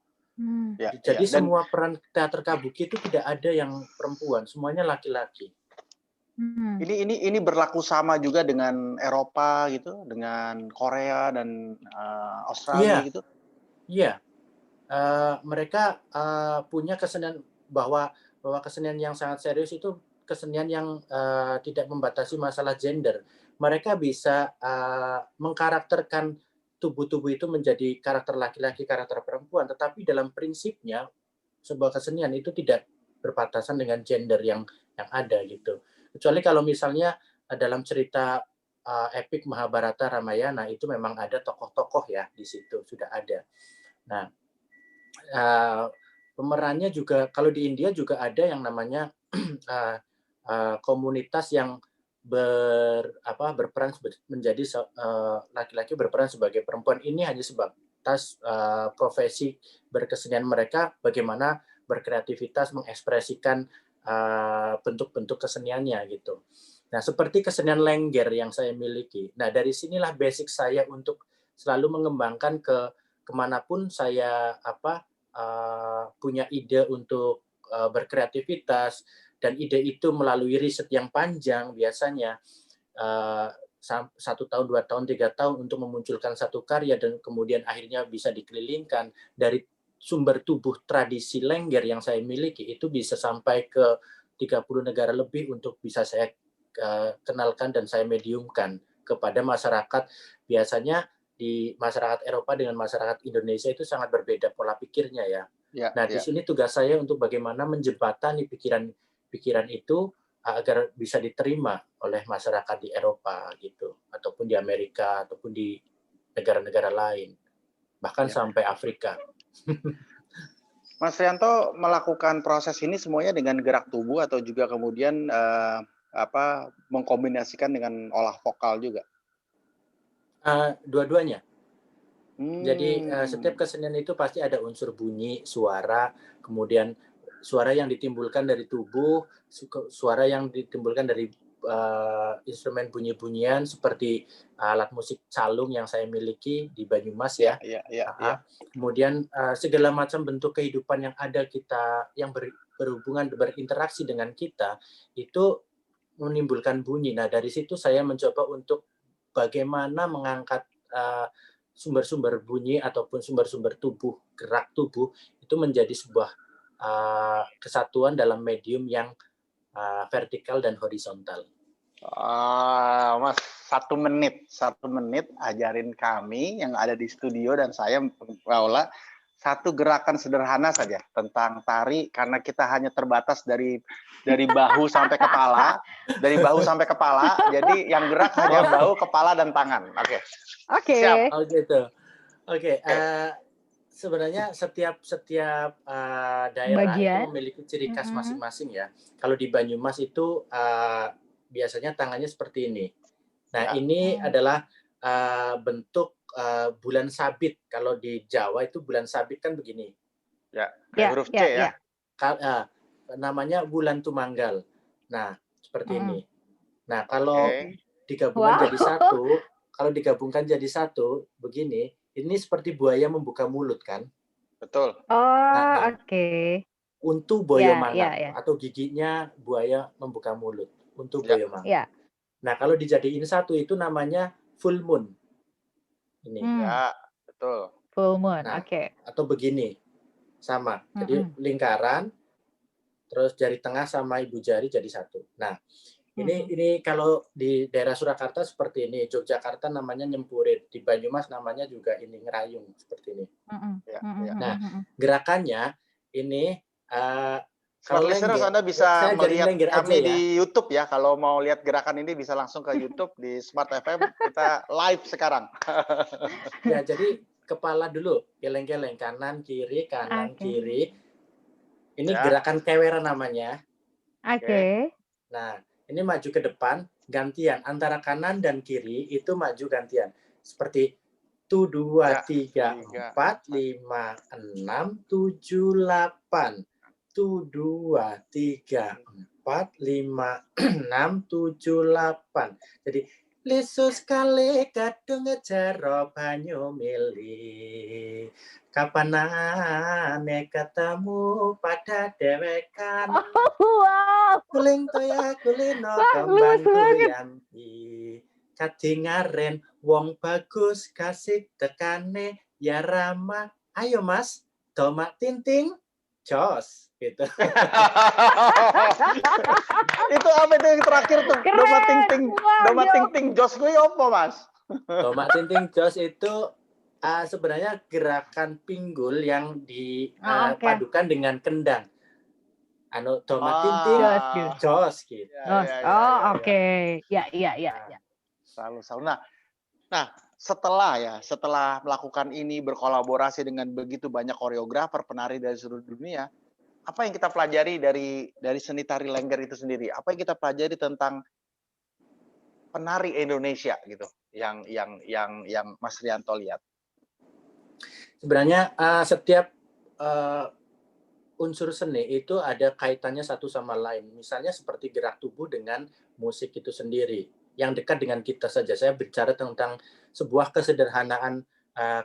Jadi semua peran teater kabuki itu tidak ada yang perempuan, semuanya laki-laki. Ini berlaku sama juga dengan Eropa gitu, dengan Korea dan Australia gitu. Iya, mereka punya kesenian bahwa kesenian yang sangat serius itu kesenian yang tidak membatasi masalah gender. Mereka bisa mengkarakterkan tubuh-tubuh itu menjadi karakter laki-laki, karakter perempuan, tetapi dalam prinsipnya sebuah kesenian itu tidak berbatasan dengan gender yang ada gitu. Kecuali kalau misalnya dalam cerita epik Mahabharata Ramayana itu memang ada tokoh-tokoh ya di situ sudah ada. Nah, pemerannya juga kalau di India juga ada yang namanya komunitas yang berperan menjadi laki-laki berperan sebagai perempuan. Ini hanya atas profesi berkesenian mereka, bagaimana berkreativitas mengekspresikan bentuk-bentuk keseniannya gitu. Nah, seperti kesenian Lengger yang saya miliki. Nah, dari sinilah basic saya untuk selalu mengembangkan kemanapun saya punya ide untuk berkreativitas, dan ide itu melalui riset yang panjang, biasanya 1 tahun, 2 tahun, 3 tahun untuk memunculkan satu karya, dan kemudian akhirnya bisa dikelilingkan dari sumber tubuh tradisi Lengger yang saya miliki itu bisa sampai ke 30 negara lebih untuk bisa saya kenalkan dan saya mediumkan kepada masyarakat. Biasanya di masyarakat Eropa dengan masyarakat Indonesia itu sangat berbeda pola pikirnya ya. Nah, di sini tugas saya untuk bagaimana menjembatani pikiran itu agar bisa diterima oleh masyarakat di Eropa gitu, ataupun di Amerika, ataupun di negara-negara lain, bahkan sampai Afrika. Mas Rianto melakukan proses ini semuanya dengan gerak tubuh atau juga kemudian mengkombinasikan dengan olah vokal juga? Dua-duanya. Jadi setiap kesenian itu pasti ada unsur bunyi, suara, kemudian suara yang ditimbulkan dari tubuh, suara yang ditimbulkan dari instrumen bunyi-bunyian seperti alat musik calung yang saya miliki di Banyumas ya. Kemudian segala macam bentuk kehidupan yang ada kita, yang berhubungan, berinteraksi dengan kita, itu menimbulkan bunyi. Nah, dari situ saya mencoba untuk bagaimana mengangkat sumber-sumber bunyi ataupun sumber-sumber tubuh, gerak tubuh, itu menjadi sebuah kesatuan dalam medium yang vertikal dan horizontal. Mas, 1 menit ajarin kami yang ada di studio dan saya, Paula, satu gerakan sederhana saja tentang tari, karena kita hanya terbatas dari bahu sampai kepala, jadi yang gerak hanya bahu, kepala, dan tangan. Oke. Siap. Oh gitu. Oke. Sebenarnya setiap daerah itu memiliki ciri khas masing-masing ya. Kalau di Banyumas itu biasanya tangannya seperti ini. Nah, ini adalah bentuk bulan sabit. Kalau di Jawa itu bulan sabit kan begini. Ya, kayak huruf C ya. Namanya bulan tumanggal. Nah, seperti ini. Nah, kalau digabungkan jadi satu begini, ini seperti buaya membuka mulut kan? Betul. Untu boyo mangap atau giginya buaya membuka mulut. Untu boyo mangap. Nah, kalau dijadiin satu itu namanya full moon. Ini. Ya, betul. Full moon. Nah, atau begini. Sama. Jadi lingkaran, terus jari tengah sama ibu jari jadi satu. Nah, ini kalau di daerah Surakarta seperti ini, Yogyakarta namanya nyempurit, di Banyumas namanya juga ini ngerayung seperti ini. Nah, gerakannya ini kalau listeners Anda bisa melihat kami di YouTube ya. Kalau mau lihat gerakan ini bisa langsung ke YouTube di Smart FM. Kita live sekarang. Ya, jadi kepala dulu, geleng-geleng, kanan kiri, kiri. Ini gerakan kewer namanya. Nah, ini maju ke depan, gantian. Antara kanan dan kiri itu maju gantian. Seperti 1, 2, 3, 4, 5, 6, 7, 8. 1, 2, 3, 4, 5, 6, 7, 8. Jadi, lisus kali kadung jero banyu mili. Kapanane ketemu pada dewekan. Kuling toya kulino kembang goyanti. Kadingaren wong bagus kasih tekane ya ramah. Ayo Mas, tomat tinting jos gitu. Itu apa itu yang terakhir tuh? Doma ting jos gue apa Mas? Doma ting jos itu sebenarnya gerakan pinggul yang dipadukan dengan kendang. Doma ting jos gitu. Ya. Selalu. Nah, setelah melakukan ini, berkolaborasi dengan begitu banyak koreografer, penari dari seluruh dunia, apa yang kita pelajari dari seni tari Lengger itu sendiri? Apa yang kita pelajari tentang penari Indonesia gitu, yang Mas Rianto lihat? Sebenarnya setiap unsur seni itu ada kaitannya satu sama lain. Misalnya seperti gerak tubuh dengan musik itu sendiri. Yang dekat dengan kita saja. Saya bicara tentang sebuah kesederhanaan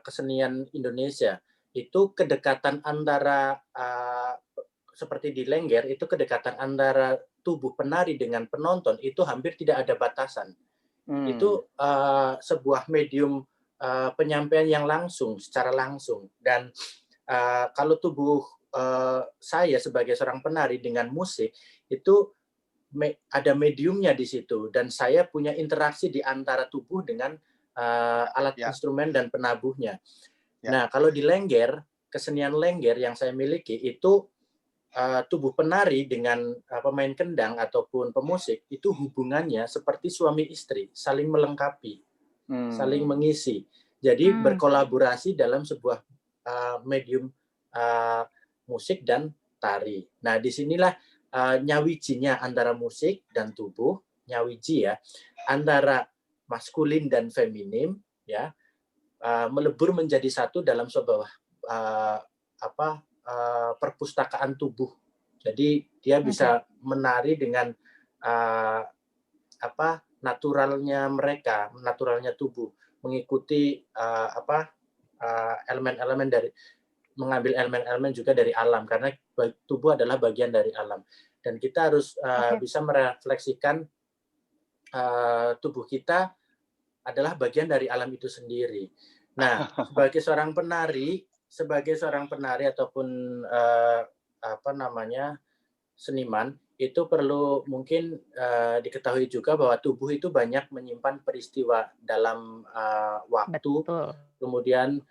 kesenian Indonesia. Itu kedekatan antara seperti di Lengger, itu kedekatan antara tubuh penari dengan penonton itu hampir tidak ada batasan. Itu sebuah medium penyampaian yang langsung, secara langsung. Dan kalau tubuh saya sebagai seorang penari dengan musik itu ada mediumnya di situ, dan saya punya interaksi di antara tubuh dengan alat instrumen dan penabuhnya. Nah, kalau di Lengger, kesenian Lengger yang saya miliki itu tubuh penari dengan pemain kendang ataupun pemusik itu hubungannya seperti suami istri, saling melengkapi, saling mengisi. Jadi berkolaborasi dalam sebuah medium musik dan tari. Nah, disinilah nyawijinya antara musik dan tubuh, nyawiji ya, antara maskulin dan feminim ya, melebur menjadi satu dalam sebuah perpustakaan tubuh. Jadi dia bisa menari dengan naturalnya mereka, naturalnya tubuh, mengikuti elemen-elemen dari, mengambil elemen-elemen juga dari alam, karena tubuh adalah bagian dari alam. Dan kita harus bisa merefleksikan tubuh kita adalah bagian dari alam itu sendiri. Nah, sebagai seorang penari ataupun seniman, itu perlu mungkin diketahui juga bahwa tubuh itu banyak menyimpan peristiwa dalam waktu. Betul. Kemudian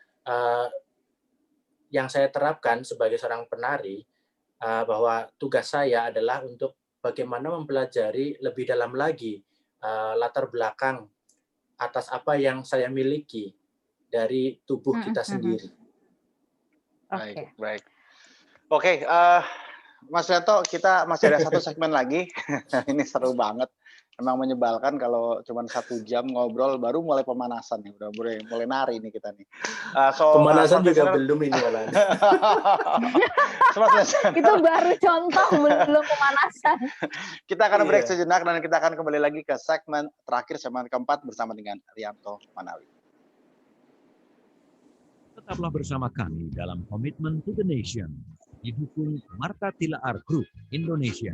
yang saya terapkan sebagai seorang penari, bahwa tugas saya adalah untuk bagaimana mempelajari lebih dalam lagi latar belakang atas apa yang saya miliki dari tubuh kita sendiri. Baik. Oke, Mas Yanto, kita masih ada satu segmen lagi. Ini seru banget. Emang menyebalkan kalau cuma 1 jam ngobrol, baru mulai pemanasan nih, udah mulai nari nih kita nih. Pemanasan juga belum ini malah. Itu baru contoh, belum pemanasan. Kita akan break sejenak dan kita akan kembali lagi ke segmen terakhir, segmen keempat bersama dengan Rianto Manawi. Tetaplah bersama kami dalam Commitment to the Nation, didukung Martha Tilaar Group Indonesia.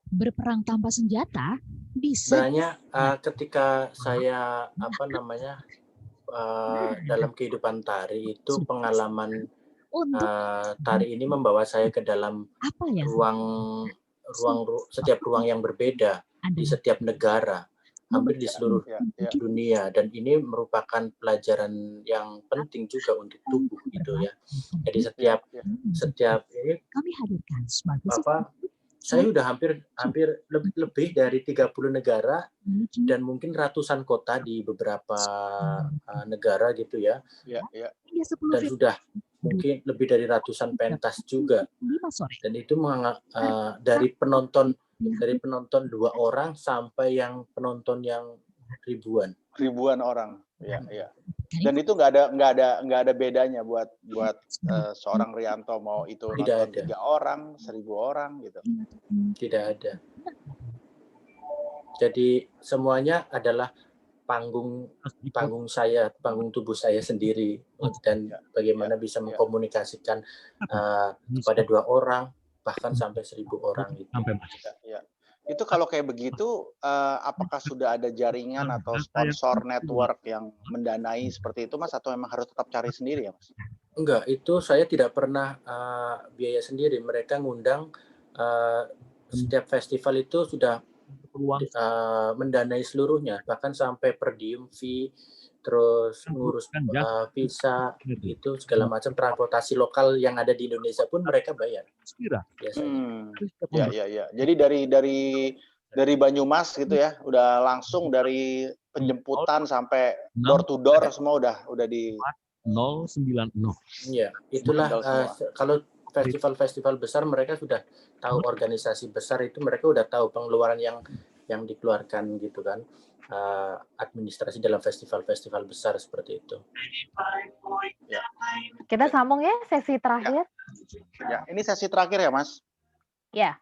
Berperang tanpa senjata bisa. Sebenarnya ketika saya dalam kehidupan tari itu, pengalaman tari ini membawa saya ke dalam setiap ruang yang berbeda di setiap negara, hampir di seluruh dunia, dan ini merupakan pelajaran yang penting juga untuk tubuh gitu ya. Jadi setiap ini saya udah hampir lebih dari 30 negara dan mungkin ratusan kota di beberapa negara gitu ya. Dan sudah mungkin lebih dari ratusan pentas juga. Dan itu dari penonton 2 orang sampai yang penonton yang ribuan orang. Ya. Dan itu nggak ada bedanya buat seorang Rianto, mau itu nonton 3 orang, 1000 orang gitu. Tidak ada. Jadi semuanya adalah panggung saya, panggung tubuh saya sendiri, dan bagaimana bisa mengkomunikasikan kepada 2 orang bahkan sampai 1000 orang gitu. Itu kalau kayak begitu, apakah sudah ada jaringan atau sponsor network yang mendanai seperti itu, Mas? Atau memang harus tetap cari sendiri ya, Mas? Enggak, itu saya tidak pernah biaya sendiri. Mereka ngundang setiap festival itu sudah mendanai seluruhnya, bahkan sampai per diem fee, terus ngurus visa, itu segala macam transportasi lokal yang ada di Indonesia pun mereka bayar. Ya. Jadi dari Banyumas gitu ya, udah langsung dari penjemputan sampai door to door semua udah di 090. Iya, itulah kalau festival-festival besar mereka sudah tahu, organisasi besar itu mereka udah tahu pengeluaran yang yang dikeluarkan gitu kan, administrasi dalam festival-festival besar seperti itu. Kita sambung ya sesi terakhir. Ya, ini sesi terakhir ya, Mas. Ya.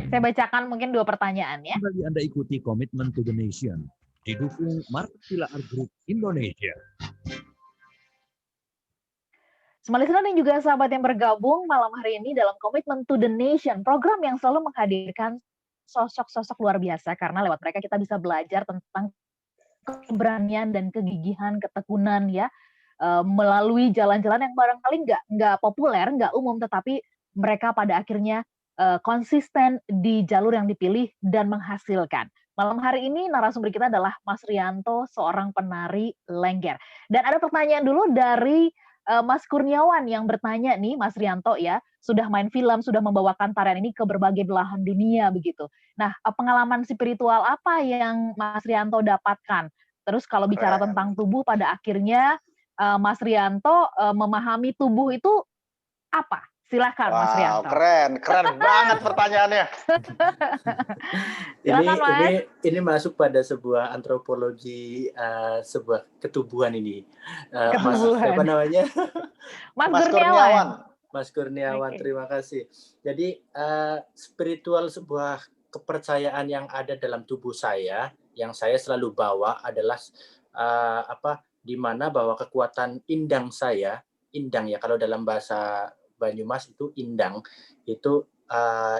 Saya bacakan mungkin 2 pertanyaan ya. Kembali Anda ikuti Commitment to the Nation didukung Marta Tilaar Group Indonesia. Semua listener dan juga sahabat yang bergabung malam hari ini dalam Commitment to the Nation, program yang selalu menghadirkan sosok-sosok luar biasa karena lewat mereka kita bisa belajar tentang keberanian dan kegigihan, ketekunan ya, melalui jalan-jalan yang barangkali nggak populer, nggak umum, tetapi mereka pada akhirnya konsisten di jalur yang dipilih dan menghasilkan. Malam hari ini narasumber kita adalah Mas Rianto, seorang penari lengger. Dan ada pertanyaan dulu dari Mas Kurniawan yang bertanya nih, Mas Rianto ya, sudah main film, sudah membawakan tarian ini ke berbagai belahan dunia begitu. Nah, pengalaman spiritual apa yang Mas Rianto dapatkan? Terus kalau bicara tentang tubuh, pada akhirnya Mas Rianto memahami tubuh itu apa? Silakan Mas Rianto. Keren banget pertanyaannya. Silakan, Mas. Ini masuk pada sebuah antropologi, sebuah ketubuhan ini. Ketubuhan. Siapa namanya? Mas Kurniawan. Mas Kurniawan, Okay. Terima kasih. Jadi spiritual sebuah kepercayaan yang ada dalam tubuh saya, yang saya selalu bawa adalah di mana bahwa kekuatan indang saya, indang ya kalau dalam bahasa Banyumas itu indang, itu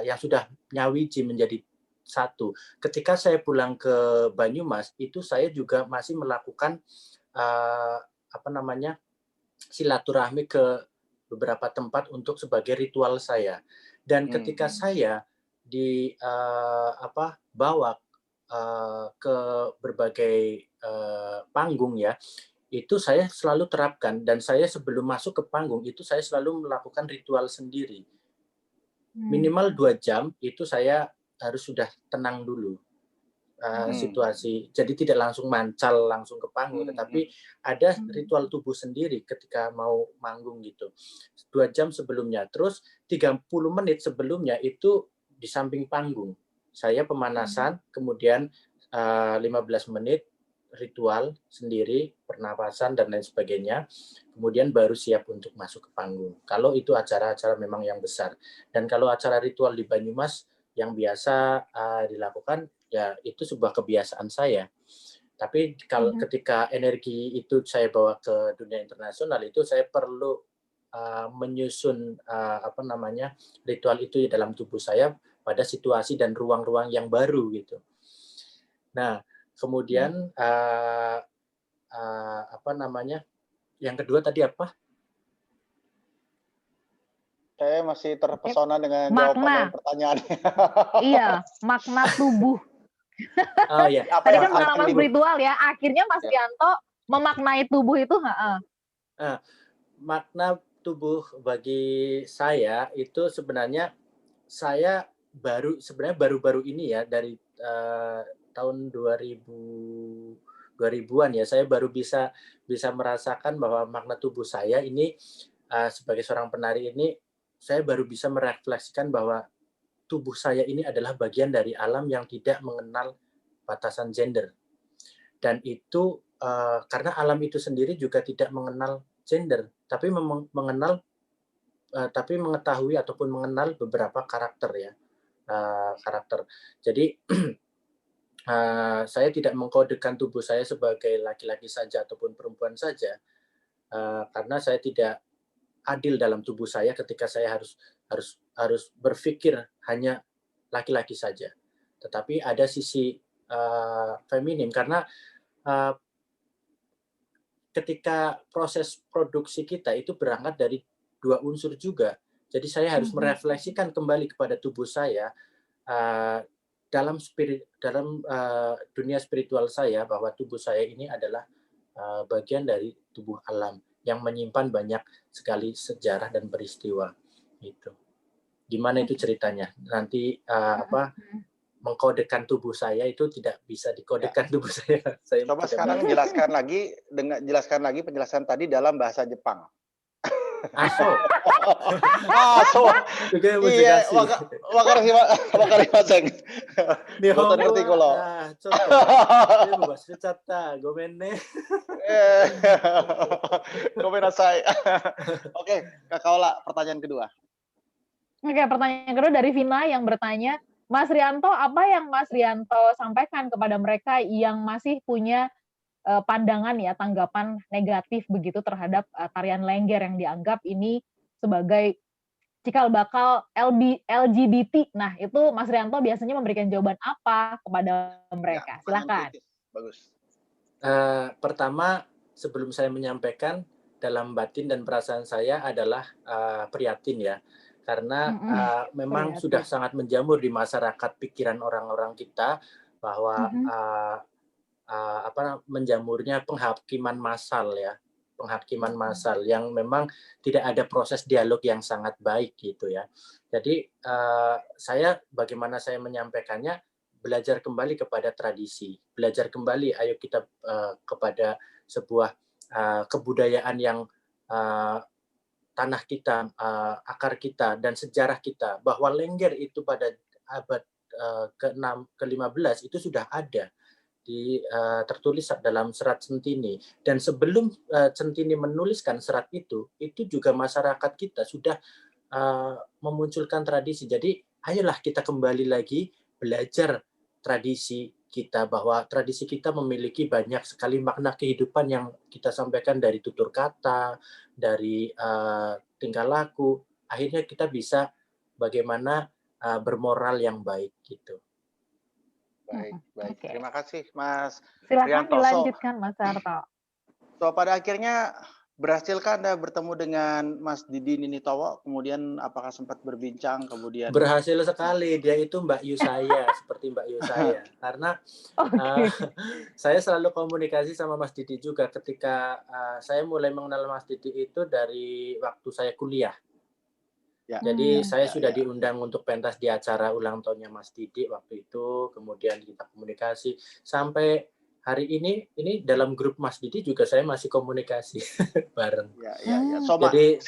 yang sudah nyawiji menjadi satu. Ketika saya pulang ke Banyumas, itu saya juga masih melakukan silaturahmi ke beberapa tempat untuk sebagai ritual saya. Dan ketika saya bawa ke berbagai panggung ya, itu saya selalu terapkan, dan saya sebelum masuk ke panggung itu saya selalu melakukan ritual sendiri. Minimal 2 jam itu saya harus sudah tenang dulu situasi. Jadi tidak langsung mancal langsung ke panggung, tetapi ada ritual tubuh sendiri ketika mau manggung gitu. 2 jam sebelumnya. Terus 30 menit sebelumnya itu di samping panggung. Saya pemanasan, kemudian 15 menit ritual sendiri, pernapasan dan lain sebagainya, kemudian baru siap untuk masuk ke panggung. Kalau itu acara-acara memang yang besar. Dan kalau acara ritual di Banyumas yang biasa dilakukan, ya itu sebuah kebiasaan saya. Tapi kalau ketika energi itu saya bawa ke dunia internasional, itu saya perlu menyusun ritual itu di dalam tubuh saya pada situasi dan ruang-ruang yang baru gitu. Nah, kemudian yang kedua tadi apa? Saya masih terpesona dengan jawaban pertanyaannya. Iya, makna tubuh. Oh iya. Tadi kan pengalaman spiritual ya. Akhirnya Mas Rianto memaknai tubuh itu. Makna tubuh bagi saya itu sebenarnya saya baru-baru ini ya, dari tahun 2000-an ya, saya baru bisa merasakan bahwa makna tubuh saya ini sebagai seorang penari ini, saya baru bisa merefleksikan bahwa tubuh saya ini adalah bagian dari alam yang tidak mengenal batasan gender. Dan itu karena alam itu sendiri juga tidak mengenal gender, tapi mengetahui ataupun mengenal beberapa karakter ya. Karakter. Jadi saya tidak mengkodekan tubuh saya sebagai laki-laki saja ataupun perempuan saja, karena saya tidak adil dalam tubuh saya ketika saya harus berpikir hanya laki-laki saja. Tetapi ada sisi feminim, karena ketika proses produksi kita itu berangkat dari 2 unsur juga. Jadi saya harus merefleksikan kembali kepada tubuh saya dalam dunia spiritual saya, bahwa tubuh saya ini adalah bagian dari tubuh alam yang menyimpan banyak sekali sejarah dan peristiwa. Gitu. Gimana itu ceritanya? Nanti mengkodekan tubuh saya itu tidak bisa dikodekan tubuh saya. Coba sekarang jelaskan lagi penjelasan tadi dalam bahasa Jepang. Aso. So Juga yang iya, mujikasi. wakarimasen. Boten Nihongo ngerti kulo. contoh. Ini bahasa cata, gomenne. Gomenasai. Oke, Kak Kaula, pertanyaan kedua. Oke, pertanyaan kedua dari Vina yang bertanya, Mas Rianto, apa yang Mas Rianto sampaikan kepada mereka yang masih punya pandangan ya, tanggapan negatif begitu terhadap tarian Lengger yang dianggap ini sebagai cikal bakal LGBT. Nah, itu Mas Rianto biasanya memberikan jawaban apa kepada mereka? Silakan. Bagus. Pertama, sebelum saya menyampaikan, dalam batin dan perasaan saya adalah prihatin ya, karena memang Prihatin. sudah sangat menjamur di masyarakat pikiran orang-orang kita bahwa menjamurnya penghakiman massal ya, penghakiman massal yang memang tidak ada proses dialog yang sangat baik gitu ya. Jadi saya bagaimana saya menyampaikannya, belajar kembali kepada tradisi, belajar kembali, ayo kita kepada sebuah kebudayaan yang tanah kita, akar kita dan sejarah kita, bahwa Lengger itu pada abad ke-6 ke-15 itu sudah ada tertulis dalam serat Centini, dan sebelum Centini menuliskan serat itu juga masyarakat kita sudah memunculkan tradisi. Jadi ayolah kita kembali lagi belajar tradisi kita, bahwa tradisi kita memiliki banyak sekali makna kehidupan yang kita sampaikan dari tutur kata, dari tingkah laku. Akhirnya kita bisa bagaimana bermoral yang baik gitu. Baik. Oke. Terima kasih, Mas Silakan Rianto. dilanjutkan, Mas Sarto. So pada akhirnya berhasilkah Anda bertemu dengan Mas Didi Ninitowo? Kemudian apakah sempat berbincang? Kemudian Berhasil sekali, dia itu Mbak Yu saya, seperti Mbak Yu saya. Karena saya selalu komunikasi sama Mas Didi juga ketika saya mulai mengenal Mas Didi itu dari waktu saya kuliah. Ya. Jadi saya sudah diundang untuk pentas di acara ulang tahunnya Mas Didi waktu itu, kemudian kita komunikasi sampai hari ini dalam grup Mas Didi juga saya masih komunikasi bareng. Ya. So, jadi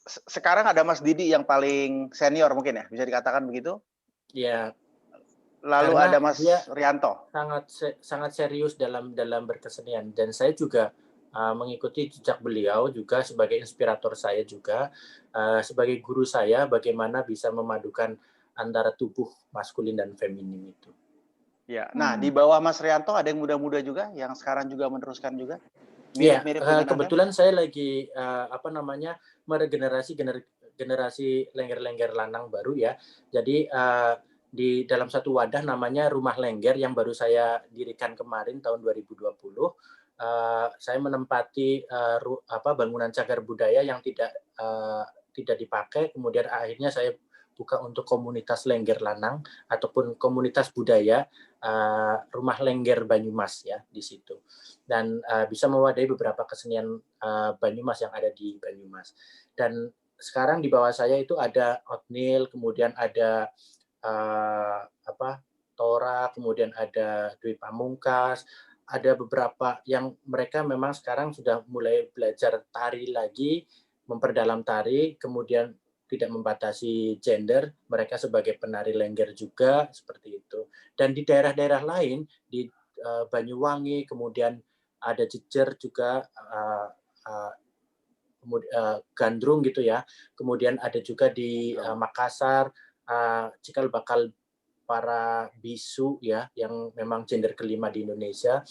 sekarang ada Mas Didi yang paling senior mungkin ya, bisa dikatakan begitu? Ya. Lalu ada Mas Rianto. Sangat serius dalam berkesenian, dan saya juga mengikuti jejak beliau juga sebagai inspirator saya juga, sebagai guru saya bagaimana bisa memadukan antara tubuh maskulin dan feminin itu. Ya. Nah, di bawah Mas Rianto ada yang muda-muda juga yang sekarang juga meneruskan juga? Mirip-mirip dengan kebetulan Anda? Saya lagi meregenerasi generasi Lengger-Lengger lanang baru ya. Jadi di dalam satu wadah namanya Rumah Lengger yang baru saya dirikan kemarin tahun 2020. Saya menempati bangunan cagar budaya yang tidak dipakai, kemudian akhirnya saya buka untuk komunitas Lengger lanang ataupun komunitas budaya Rumah Lengger Banyumas ya di situ, dan bisa mewadahi beberapa kesenian Banyumas yang ada di Banyumas. Dan sekarang di bawah saya itu ada Otnil, kemudian ada Tora, kemudian ada Dwi Pamungkas, ada beberapa yang mereka memang sekarang sudah mulai belajar tari lagi, memperdalam tari, kemudian tidak membatasi gender, mereka sebagai penari Lengger juga, seperti itu. Dan di daerah-daerah lain, di Banyuwangi, kemudian ada Jejer juga, Gandrung gitu ya, kemudian ada juga di Makassar, cikal bakal para bisu ya, yang memang gender kelima di Indonesia.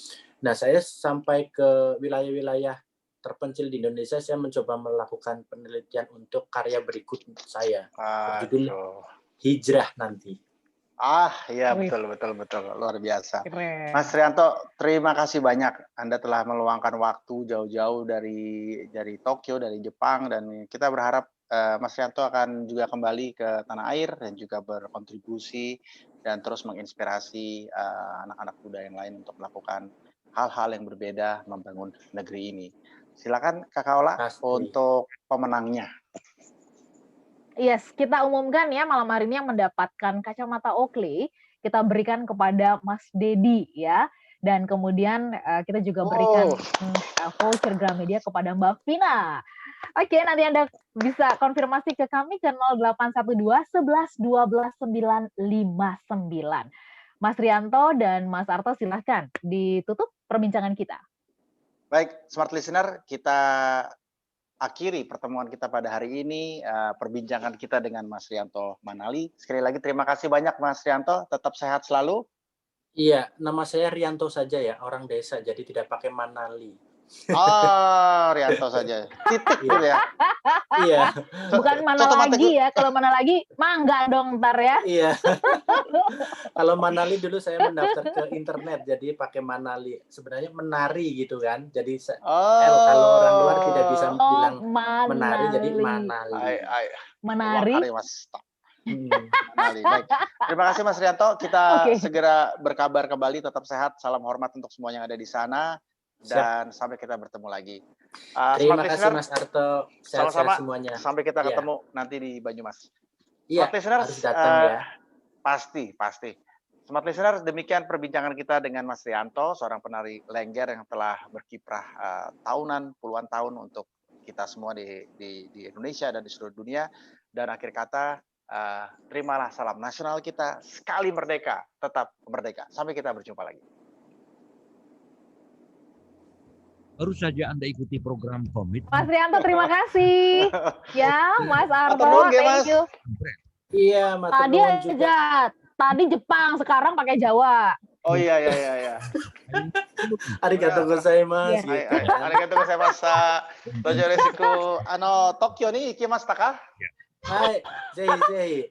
Nah, saya sampai ke wilayah-wilayah terpencil di Indonesia, saya mencoba melakukan penelitian untuk karya berikut saya, berjudul Hijrah nanti. Iya, betul, luar biasa. Keren. Mas Rianto, terima kasih banyak. Anda telah meluangkan waktu jauh-jauh dari Tokyo, dari Jepang, dan kita berharap Mas Rianto akan juga kembali ke tanah air dan juga berkontribusi dan terus menginspirasi anak-anak muda yang lain untuk melakukan hal-hal yang berbeda membangun negeri ini. Silakan Kak Kaula untuk pemenangnya. Yes, kita umumkan ya malam hari ini yang mendapatkan kacamata Oakley, kita berikan kepada Mas Dedi ya. Dan kemudian kita juga berikan voucher Gramedia kepada Mbak Vina. Oke, nanti Anda bisa konfirmasi ke kami ke 0812 11 12 959. Mas Rianto dan Mas Arto silahkan ditutup perbincangan kita. Baik, smart listener, kita akhiri pertemuan kita pada hari ini, perbincangan kita dengan Mas Rianto Manali. Sekali lagi terima kasih banyak Mas Rianto, tetap sehat selalu. Iya, nama saya Rianto saja ya, orang desa, jadi tidak pakai Manali. Oh, Rianto saja. Titik gitu ya. Iya, Bukan mana Contoh lagi ya, kalau mana lagi mangga dong ntar ya. iya. Kalau Manali dulu saya mendaftar ke internet, jadi pakai Manali. Sebenarnya menari gitu kan, jadi L kalau orang luar tidak bisa bilang menari, jadi Manali. Menari. Mas. Manali. Baik. Terima kasih Mas Rianto. Kita segera berkabar kembali. Tetap sehat. Salam hormat untuk semua yang ada di sana. Dan sampai kita bertemu lagi. Terima kasih Mas Arto. Sama-sama semuanya. Sampai kita ketemu nanti di Banyumas. Iya, Smart Listeners, harus datang ya. Pasti. Smart Listeners, demikian perbincangan kita dengan Mas Rianto, seorang penari Lengger yang telah berkiprah tahunan, puluhan tahun untuk kita semua di Indonesia dan di seluruh dunia. Dan akhir kata, terimalah salam nasional kita, sekali merdeka, tetap merdeka. Sampai kita berjumpa lagi. Baru saja Anda ikuti program Komit. Mas Rianto, terima kasih. Ya, Mas Arto, Mas. thank you. Iya, Tadi aja, tadi Jepang, sekarang pakai Jawa. Oh iya. Arigatou gozaimasu. Arigatou gozaimasu. Tojo resiko Tokyo ni ikimashita ka? Hai, zei.